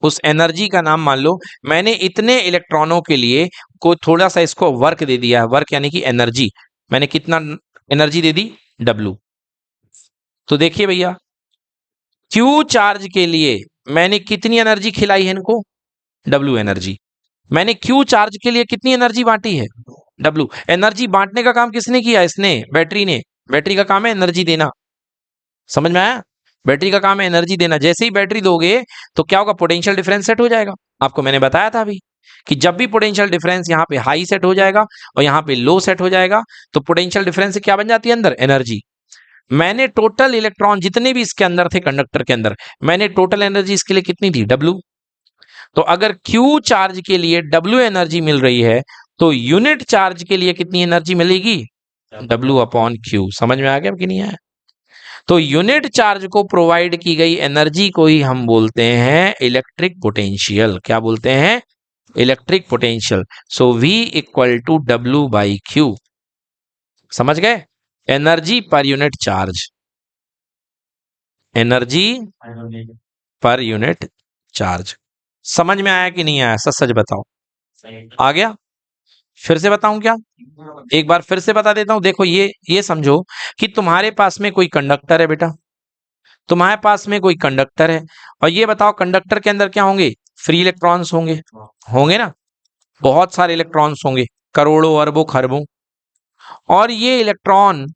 उस एनर्जी का नाम मान लो मैंने इतने इलेक्ट्रॉनों के लिए को थोड़ा सा इसको वर्क दे दिया है, वर्क यानी कि एनर्जी। मैंने कितना एनर्जी दे दी? W। तो देखिए भैया, Q चार्ज के लिए मैंने कितनी एनर्जी खिलाई है इनको? W energy. मैंने Q चार्ज के लिए कितनी एनर्जी बांटी है? W energy. बांटने का काम किसने किया? इसने, बैटरी ने। बैटरी का काम है एनर्जी देना, समझ में आया? बैटरी का काम है एनर्जी देना। जैसे ही बैटरी दोगे तो क्या होगा? पोटेंशियल डिफरेंस सेट हो जाएगा। आपको मैंने बताया था अभी कि जब भी पोटेंशियल डिफरेंस यहाँ पे हाई सेट हो जाएगा और यहाँ पे लो सेट हो जाएगा, तो पोटेंशियल डिफरेंस से क्या बन जाती है अंदर? एनर्जी। मैंने टोटल इलेक्ट्रॉन जितने भी इसके अंदर थे, कंडक्टर के अंदर, मैंने टोटल एनर्जी इसके लिए कितनी थी? W। तो अगर Q चार्ज के लिए W एनर्जी मिल रही है, तो यूनिट चार्ज के लिए कितनी एनर्जी मिलेगी? W upon Q। समझ में आ गया कि नहीं आया? तो यूनिट चार्ज को प्रोवाइड की गई एनर्जी को ही हम बोलते हैं इलेक्ट्रिक पोटेंशियल। क्या बोलते हैं? Electric potential. So V equal to W by Q। समझ गए? Energy per unit charge, energy per unit charge. समझ में आया कि नहीं आया? सच सच बताओ। आ गया? फिर से बताऊं क्या? एक बार फिर से बता देता हूं। देखो, ये समझो कि तुम्हारे पास में कोई कंडक्टर है बेटा, तुम्हारे पास में कोई कंडक्टर है, और ये बताओ कंडक्टर के अंदर क्या होंगे? फ्री इलेक्ट्रॉन्स होंगे, होंगे ना, बहुत सारे इलेक्ट्रॉन्स होंगे, करोड़ों अरबों खरबों। और ये इलेक्ट्रॉन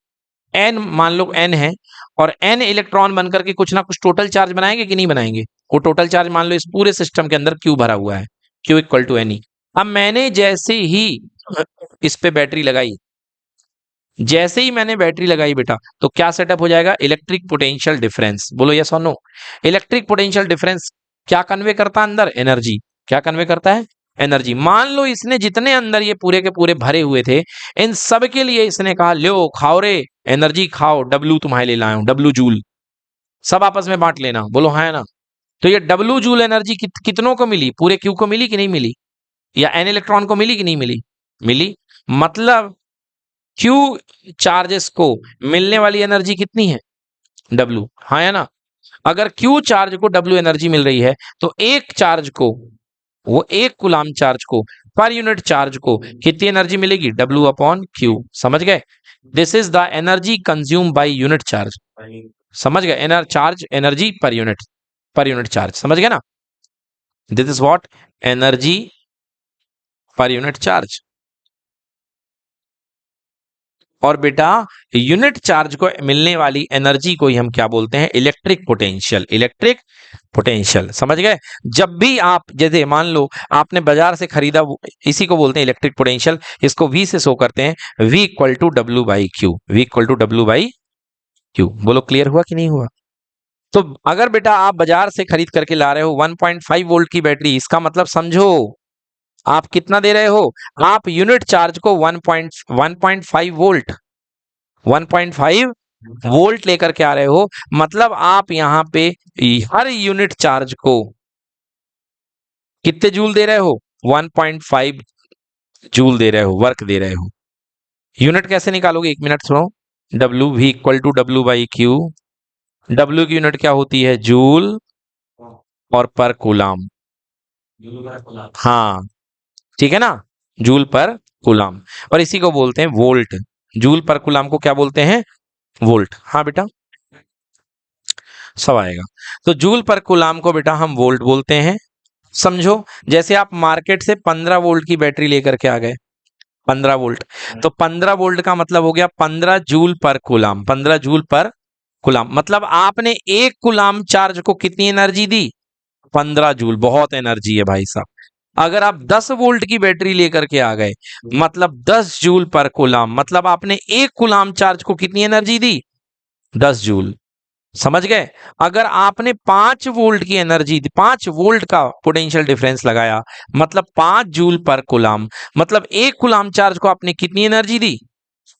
एन, मान लो एन है, और एन इलेक्ट्रॉन बनकर के कुछ ना कुछ टोटल चार्ज बनाएंगे कि नहीं बनाएंगे? वो टोटल चार्ज मान लो इस पूरे सिस्टम के अंदर Q भरा हुआ है, Q equal to n e. अब मैंने जैसे ही इस पे बैटरी लगाई, जैसे ही मैंने बैटरी लगाई बेटा, तो क्या सेटअप हो जाएगा? Electric potential difference. बोलो यस और नो। इलेक्ट्रिक पोटेंशियल डिफरेंस क्या कन्वे करता है अंदर? एनर्जी। क्या कन्वे करता है? एनर्जी। मान लो इसने जितने अंदर ये पूरे के पूरे भरे हुए थे, इन सब के लिए इसने कहा लो खाओ रे, एनर्जी खाओ, W तुम्हारे लिए लाया हूं, W जूल, सब आपस में बांट लेना। बोलो हाँ है ना? तो ये W जूल एनर्जी कितनों को मिली? पूरे Q को मिली कि नहीं मिली? या N इलेक्ट्रॉन को मिली कि नहीं मिली? मिली। मतलब क्यू चार्जेस को मिलने वाली एनर्जी कितनी है? W, हाँ है ना। अगर Q चार्ज को W एनर्जी मिल रही है तो एक चार्ज को, वो एक कूलाम चार्ज को, पर यूनिट चार्ज को कितनी एनर्जी मिलेगी? W upon Q। समझ गए? This is the energy consume by unit charge. समझ गए? Charge energy per unit charge. समझ गए ना? This is what? Energy per unit charge. और बेटा यूनिट चार्ज को मिलने वाली एनर्जी को ही हम क्या बोलते हैं? Electric potential. Electric potential. समझ गए? जब भी आप, जैसे मान लो आपने बाजार से खरीदा, इसी को बोलते हैं इलेक्ट्रिक पोटेंशियल। इसको V से शो करते हैं, V equal to W by Q. V equal to W by Q. बोलो क्लियर हुआ कि नहीं हुआ? तो अगर बेटा आप बाजार से खरीद करके ला रहे हो 1.5 वोल्ट की बैटरी, इसका मतलब समझो आप कितना दे रहे हो? आप यूनिट चार्ज को 1.5 वोल्ट 1.5 वोल्ट लेकर के आ रहे हो। मतलब आप यहां पे हर यूनिट चार्ज को कितने जूल दे रहे हो? 1.5 जूल दे रहे हो, वर्क दे रहे हो। यूनिट कैसे निकालोगे? 1 मिनट सुनो। W V equal to W by Q. W की यूनिट क्या होती है? जूल और पर कूलाम। हाँ ठीक है ना, जूल पर कूलाम। और इसी को बोलते हैं वोल्ट। जूल पर कूलाम को क्या बोलते हैं? वोल्ट। हाँ बेटा सब आएगा। तो जूल पर कूलाम को बेटा हम वोल्ट बोलते हैं। समझो, जैसे आप मार्केट से 15 वोल्ट की बैटरी लेकर के आ गए, 15 वोल्ट, तो 15 वोल्ट का मतलब हो गया 15 जूल पर कूलाम। 15 जूल पर कूलाम मतलब आपने एक कूलाम चार्ज को कितनी एनर्जी दी? 15 जूल। बहुत एनर्जी है भाई साहब। अगर आप 10 वोल्ट की बैटरी लेकर के आ गए, मतलब 10 जूल पर कूलाम, मतलब आपने एक कूलाम चार्ज को कितनी एनर्जी दी? 10 जूल। समझ गए? अगर आपने 5 वोल्ट की एनर्जी दी, 5 वोल्ट का पोटेंशियल डिफरेंस लगाया, मतलब 5 जूल पर कूलाम, मतलब एक कूलाम चार्ज को आपने कितनी एनर्जी दी?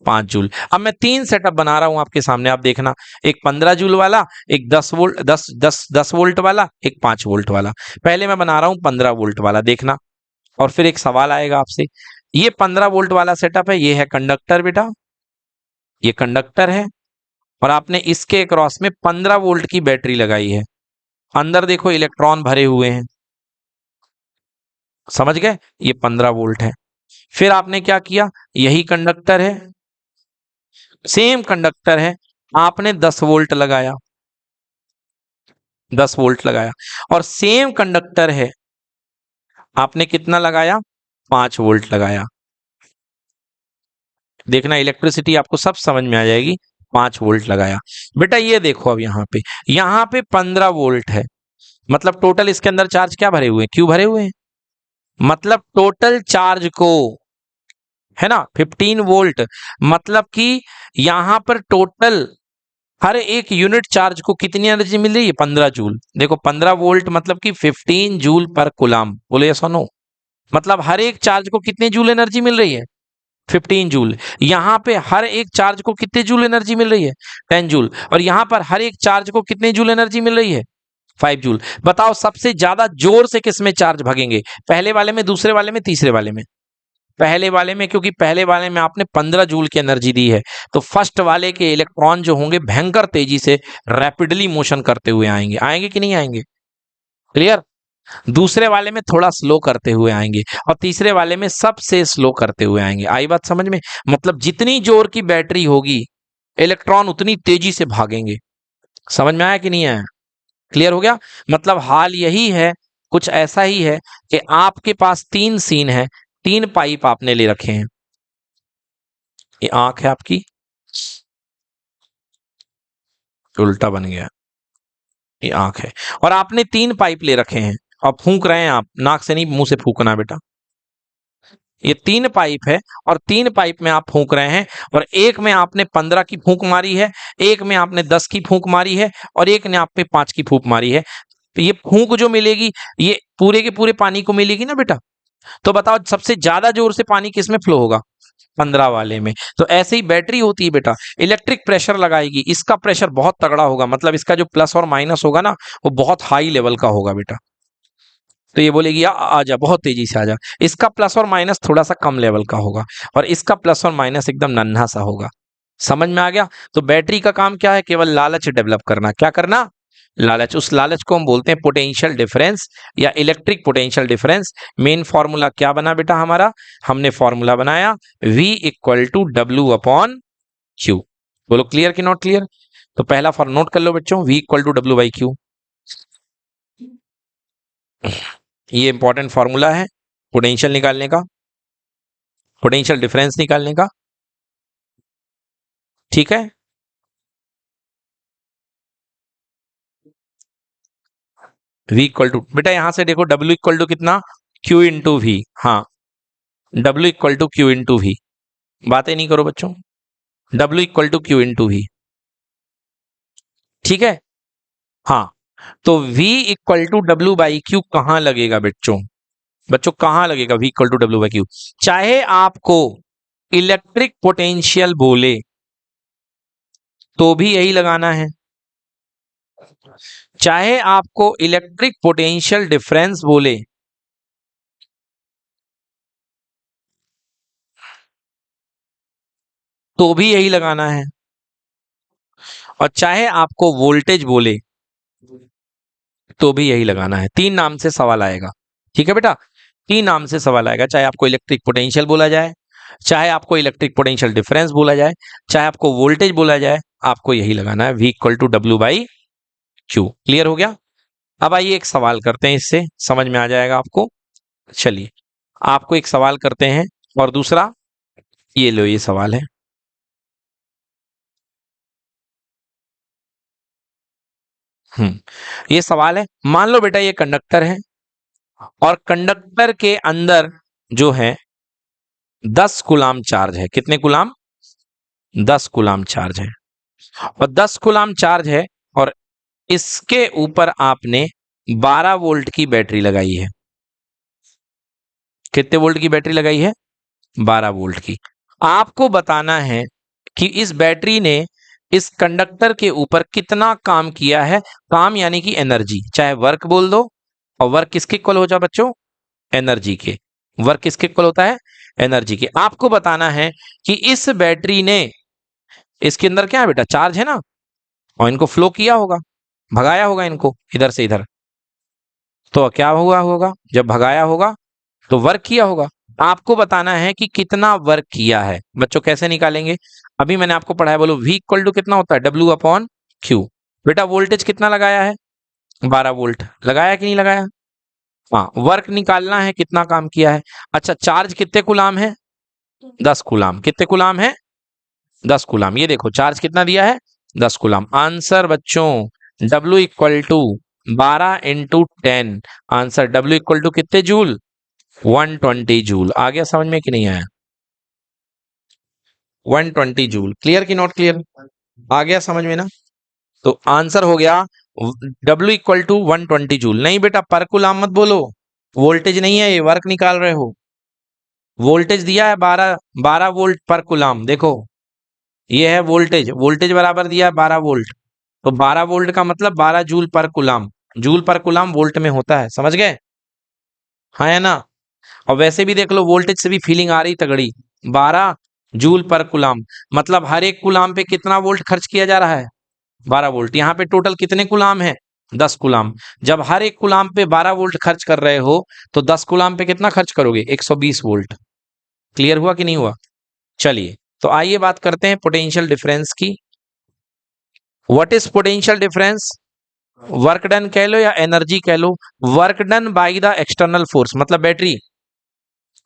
5 जूल। अब मैं 3 सेटअप बना रहा हूं आपके सामने, आप देखना। एक 15 जूल वाला, एक 10 वोल्ट, 10 वोल्ट वाला, एक 5 वोल्ट वाला। पहले मैं बना रहा हूं 15 वोल्ट वाला, देखना। और फिर एक सवाल आएगा आपसे। ये 15 वोल्ट वाला सेटअप है, ये है कंडक्टर बेटा, ये कंडक्टर है। और आपने इसके क्रॉस में 15 वोल्ट की बैटरी लगाई है। अंदर देखो इलेक्ट्रॉन भरे हुए हैं। समझ गए? ये 15 वोल्ट है। फिर आपने क्या किया? यही कंडक्टर है, सेम कंडक्टर है, आपने 10 वोल्ट लगाया, 10 वोल्ट लगाया। और सेम कंडक्टर है, आपने कितना लगाया? 5 वोल्ट लगाया। देखना इलेक्ट्रिसिटी आपको सब समझ में आ जाएगी। 5 वोल्ट लगाया। बेटा ये देखो, अब यहाँ पे 15 वोल्ट है, मतलब टोटल इसके अंदर चार्ज क्या भरे हुए हैं? क्यू भरे हुए हैं। मतलब टोटल चार्ज को, है ना, 15 वोल्ट, मतलब कि यहां पर टोटल हर एक यूनिट चार्ज को कितनी एनर्जी मिल रही है? 15 जूल। देखो 15 वोल्ट मतलब कि 15 जूल पर कूलाम। बोले यस और नो? मतलब हर एक चार्ज को कितने जूल एनर्जी मिल रही है? 15 जूल। यहां पे हर एक चार्ज को कितने जूल एनर्जी मिल रही है? 10 जूल। और यहां पर हर एक चार्ज को कितने जूल एनर्जी मिल रही है? 5 जूल। बताओ सबसे ज्यादा जोर से किस में चार्ज भागेंगे? पहले वाले में, दूसरे वाले में, तीसरे वाले में? पहले वाले में, क्योंकि पहले वाले में आपने 15 जूल की एनर्जी दी है। तो फर्स्ट वाले के इलेक्ट्रॉन जो होंगे भयंकर तेजी से रैपिडली मोशन करते हुए आएंगे। आएंगे कि नहीं आएंगे? क्लियर? दूसरे वाले में थोड़ा स्लो करते हुए आएंगे, और तीसरे वाले में सबसे स्लो करते हुए आएंगे। आई बात समझ में? मतलब जितनी जोर की बैटरी होगी, इलेक्ट्रॉन उतनी तेजी से भागेंगे। समझ में आया कि नहीं आया? क्लियर हो गया? मतलब हाल यही है, कुछ ऐसा ही है कि आपके पास 3 सीन है, 3 पाइप आपने ले रखे हैं। ये आंख है आपकी, उल्टा बन गया, ये आंख है। और आपने 3 पाइप ले रखे हैं, और फूंक रहे हैं आप, नाक से नहीं मुंह से फूकना बेटा। ये 3 पाइप है, और 3 पाइप में आप फूंक रहे हैं। और एक में आपने 15 की फूंक मारी है, एक में आपने 10 की फूंक मारी है, और एक ने आप पे 5 की फूंक मारी है। तो ये फूंक जो मिलेगी, ये पूरे के पूरे पानी को मिलेगी ना बेटा। तो बताओ सबसे ज्यादा जोर से पानी किस में फ्लो होगा? 15 वाले में। तो ऐसे ही बैटरी होती है बेटा, इलेक्ट्रिक प्रेशर लगाएगी, इसका प्रेशर बहुत तगड़ा होगा, मतलब इसका जो प्लस और माइनस होगा ना, वो बहुत हाई लेवल का होगा बेटा। तो ये बोलेगी आ जा, बहुत तेजी से आ जा। इसका प्लस और माइनस थोड़ा सा कम लेवल का होगा और इसका प्लस और माइनस एकदम नन्हा सा होगा। समझ में आ गया? तो बैटरी का काम क्या है? केवल लालच डेवलप करना। क्या करना? लालच। उस लालच को हम बोलते हैं पोटेंशियल डिफरेंस या electric potential difference. Main formula क्या बना बेटा हमारा? हमने फॉर्मूला बनाया V equal to W upon Q. बोलो क्लियर कि नॉट क्लियर? तो पहला फॉर नोट कर लो बच्चों, V equal to W by Q. ये इंपॉर्टेंट फॉर्मूला है पोटेंशियल निकालने का, पोटेंशियल डिफरेंस निकालने का। ठीक है, V इक्वल टू, बेटा यहां से देखो W इक्वल टू कितना? Q into V. हाँ, W equal to Q into V. बातें नहीं करो बच्चों, W equal to Q into V. ठीक है, हाँ। तो V equal to W by Q कहां लगेगा बच्चों? बच्चों कहां लगेगा V equal to W by Q? चाहे आपको इलेक्ट्रिक पोटेंशियल बोले तो भी यही लगाना है, चाहे आपको इलेक्ट्रिक पोटेंशियल डिफरेंस बोले तो भी यही लगाना है, और चाहे आपको वोल्टेज बोले तो भी यही लगाना है। तीन नाम से सवाल आएगा। ठीक है बेटा, तीन नाम से सवाल आएगा। चाहे आपको इलेक्ट्रिक पोटेंशियल बोला जाए, चाहे आपको इलेक्ट्रिक पोटेंशियल डिफरेंस बोला जाए, चाहे आपको वोल्टेज बोला जाए, आपको यही लगाना है, V equal to W by Q. Clear हो गया? अब आइए एक सवाल करते हैं, इससे समझ में आ जाएगा आपको। चलिए आपको एक सवाल करते हैं, और दूसरा ये लो, ये सवाल है। ये सवाल है, मान लो बेटा ये कंडक्टर है और कंडक्टर के अंदर जो है 10 कूलाम चार्ज है। कितने कूलाम? 10 कूलाम चार्ज है। और 10 कूलाम चार्ज है और इसके ऊपर आपने 12 वोल्ट की बैटरी लगाई है। कितने वोल्ट की बैटरी लगाई है? 12 वोल्ट की। आपको बताना है कि इस बैटरी ने इस कंडक्टर के ऊपर कितना काम किया है। काम यानी कि एनर्जी, चाहे वर्क बोल दो। और वर्क किसके इक्वल हो जाए बच्चों? एनर्जी के। वर्क किसके इक्वल होता है? एनर्जी के। आपको बताना है कि इस बैटरी ने, इसके अंदर क्या है बेटा? चार्ज है ना, और इनको फ्लो किया होगा, भगाया होगा इनको इधर से इधर। तो क्या हुआ होगा? जब भगाया होगा तो वर्क किया होगा। आपको बताना है कि कितना वर्क किया है। बच्चों कैसे निकालेंगे? अभी मैंने आपको पढ़ाया, बोलो V इक्वल टू कितना होता है? W upon Q. बेटा वोल्टेज कितना लगाया है? 12 वोल्ट लगाया कि नहीं लगाया? हाँ, वर्क निकालना है कितना काम किया है। अच्छा, चार्ज कितने कूलाम है? 10 कूलाम। कितने कूलाम है? 10 कूलाम। ये देखो चार्ज कितना दिया है? 10 कूलाम। आंसर बच्चों W equal to 12 into 10। Answer W equal to कितने जूल? 120 जूल। आ गया समझ में कि नहीं आया? 120 जूल। क्लियर कि नॉट क्लियर? आ गया समझ में ना? तो आंसर हो गया W इक्वल टू 120 जूल। नहीं बेटा, पर कूलाम मत बोलो, वोल्टेज नहीं है ये, वर्क निकाल रहे हो। वोल्टेज दिया है 12 वोल्ट पर कूलाम। देखो ये है वोल्टेज, वोल्टेज बराबर दिया है 12 वोल्ट। तो 12 वोल्ट का मतलब 12 जूल पर कूलाम। जूल पर कूलाम वोल्ट में होता है, समझ गए? हाँ है ना? और वैसे भी देख लो, वोल्टेज से भी फीलिंग आ रही तगड़ी। 12 जूल पर कूलाम मतलब हर एक कूलाम पे कितना वोल्ट खर्च किया जा रहा है? 12 वोल्ट। यहाँ पे टोटल कितने कूलाम है? 10 कूलाम। जब हर एक कूलाम पे 12 वोल्ट खर्च कर रहे हो तो 10 कूलाम पे कितना खर्च करोगे? 120 वोल्ट। क्लियर हुआ कि नहीं हुआ? चलिए तो आइए बात करते हैं पोटेंशियल डिफरेंस की। What is potential difference? Work done कह लो या एनर्जी कह लो। Work done by the external force मतलब battery.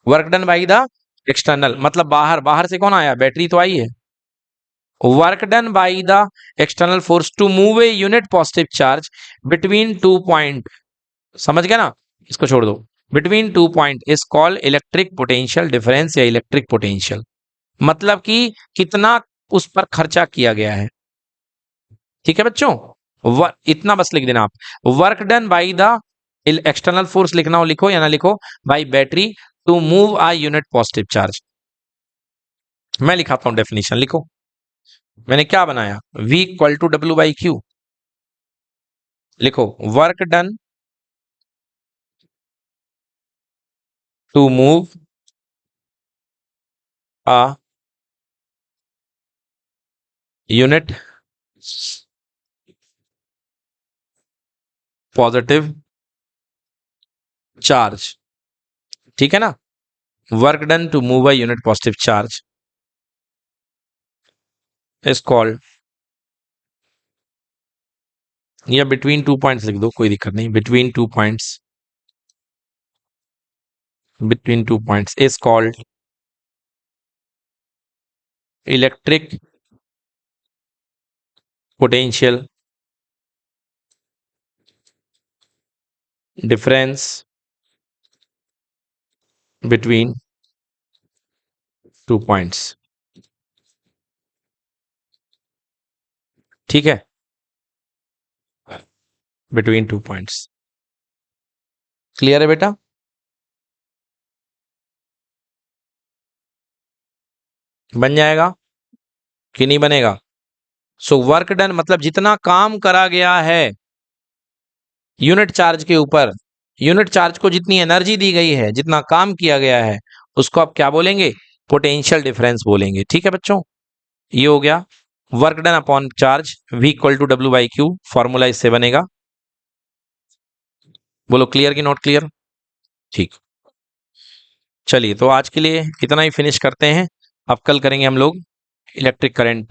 Work done by the external मतलब बाहर, बाहर से कौन आया? बैटरी तो आई है। Work done by the external force to move a unit positive charge between 2 point. समझ गया ना? इसको छोड़ दो। Between 2 point is called electric potential difference या इलेक्ट्रिक पोटेंशियल। मतलब कि कितना उस पर खर्चा किया गया है। ठीक है बच्चों, इतना बस लिख देना आप। Work done by the external force लिखना हो लिखो, या ना लिखो, by battery to move a unit positive charge. मैं लिखाता हूं डेफिनेशन, लिखो। मैंने क्या बनाया? V equal to W by Q. लिखो work done to move a unit positive charge, ठीक है ना, work done to move a unit positive charge is called, या बिटवीन टू पॉइंट्स लिख दो, कोई दिक्कत नहीं, between two points is called electric potential difference between two points, ठीक है, बिटवीन टू पॉइंट्स। क्लियर है बेटा? बन जाएगा कि नहीं बनेगा? सो वर्क डन मतलब जितना काम करा गया है यूनिट चार्ज के ऊपर, यूनिट चार्ज को जितनी एनर्जी दी गई है, जितना काम किया गया है, उसको आप क्या बोलेंगे? पोटेंशियल डिफरेंस बोलेंगे, ठीक है बच्चों। ये हो गया work done upon charge, V equal to W by Q, formula इससे बनेगा। बोलो क्लियर कि नॉट क्लियर? ठीक, चलिए तो आज के लिए इतना ही फिनिश करते हैं। अब कल करेंगे हम लोग इलेक्ट्रिक करंट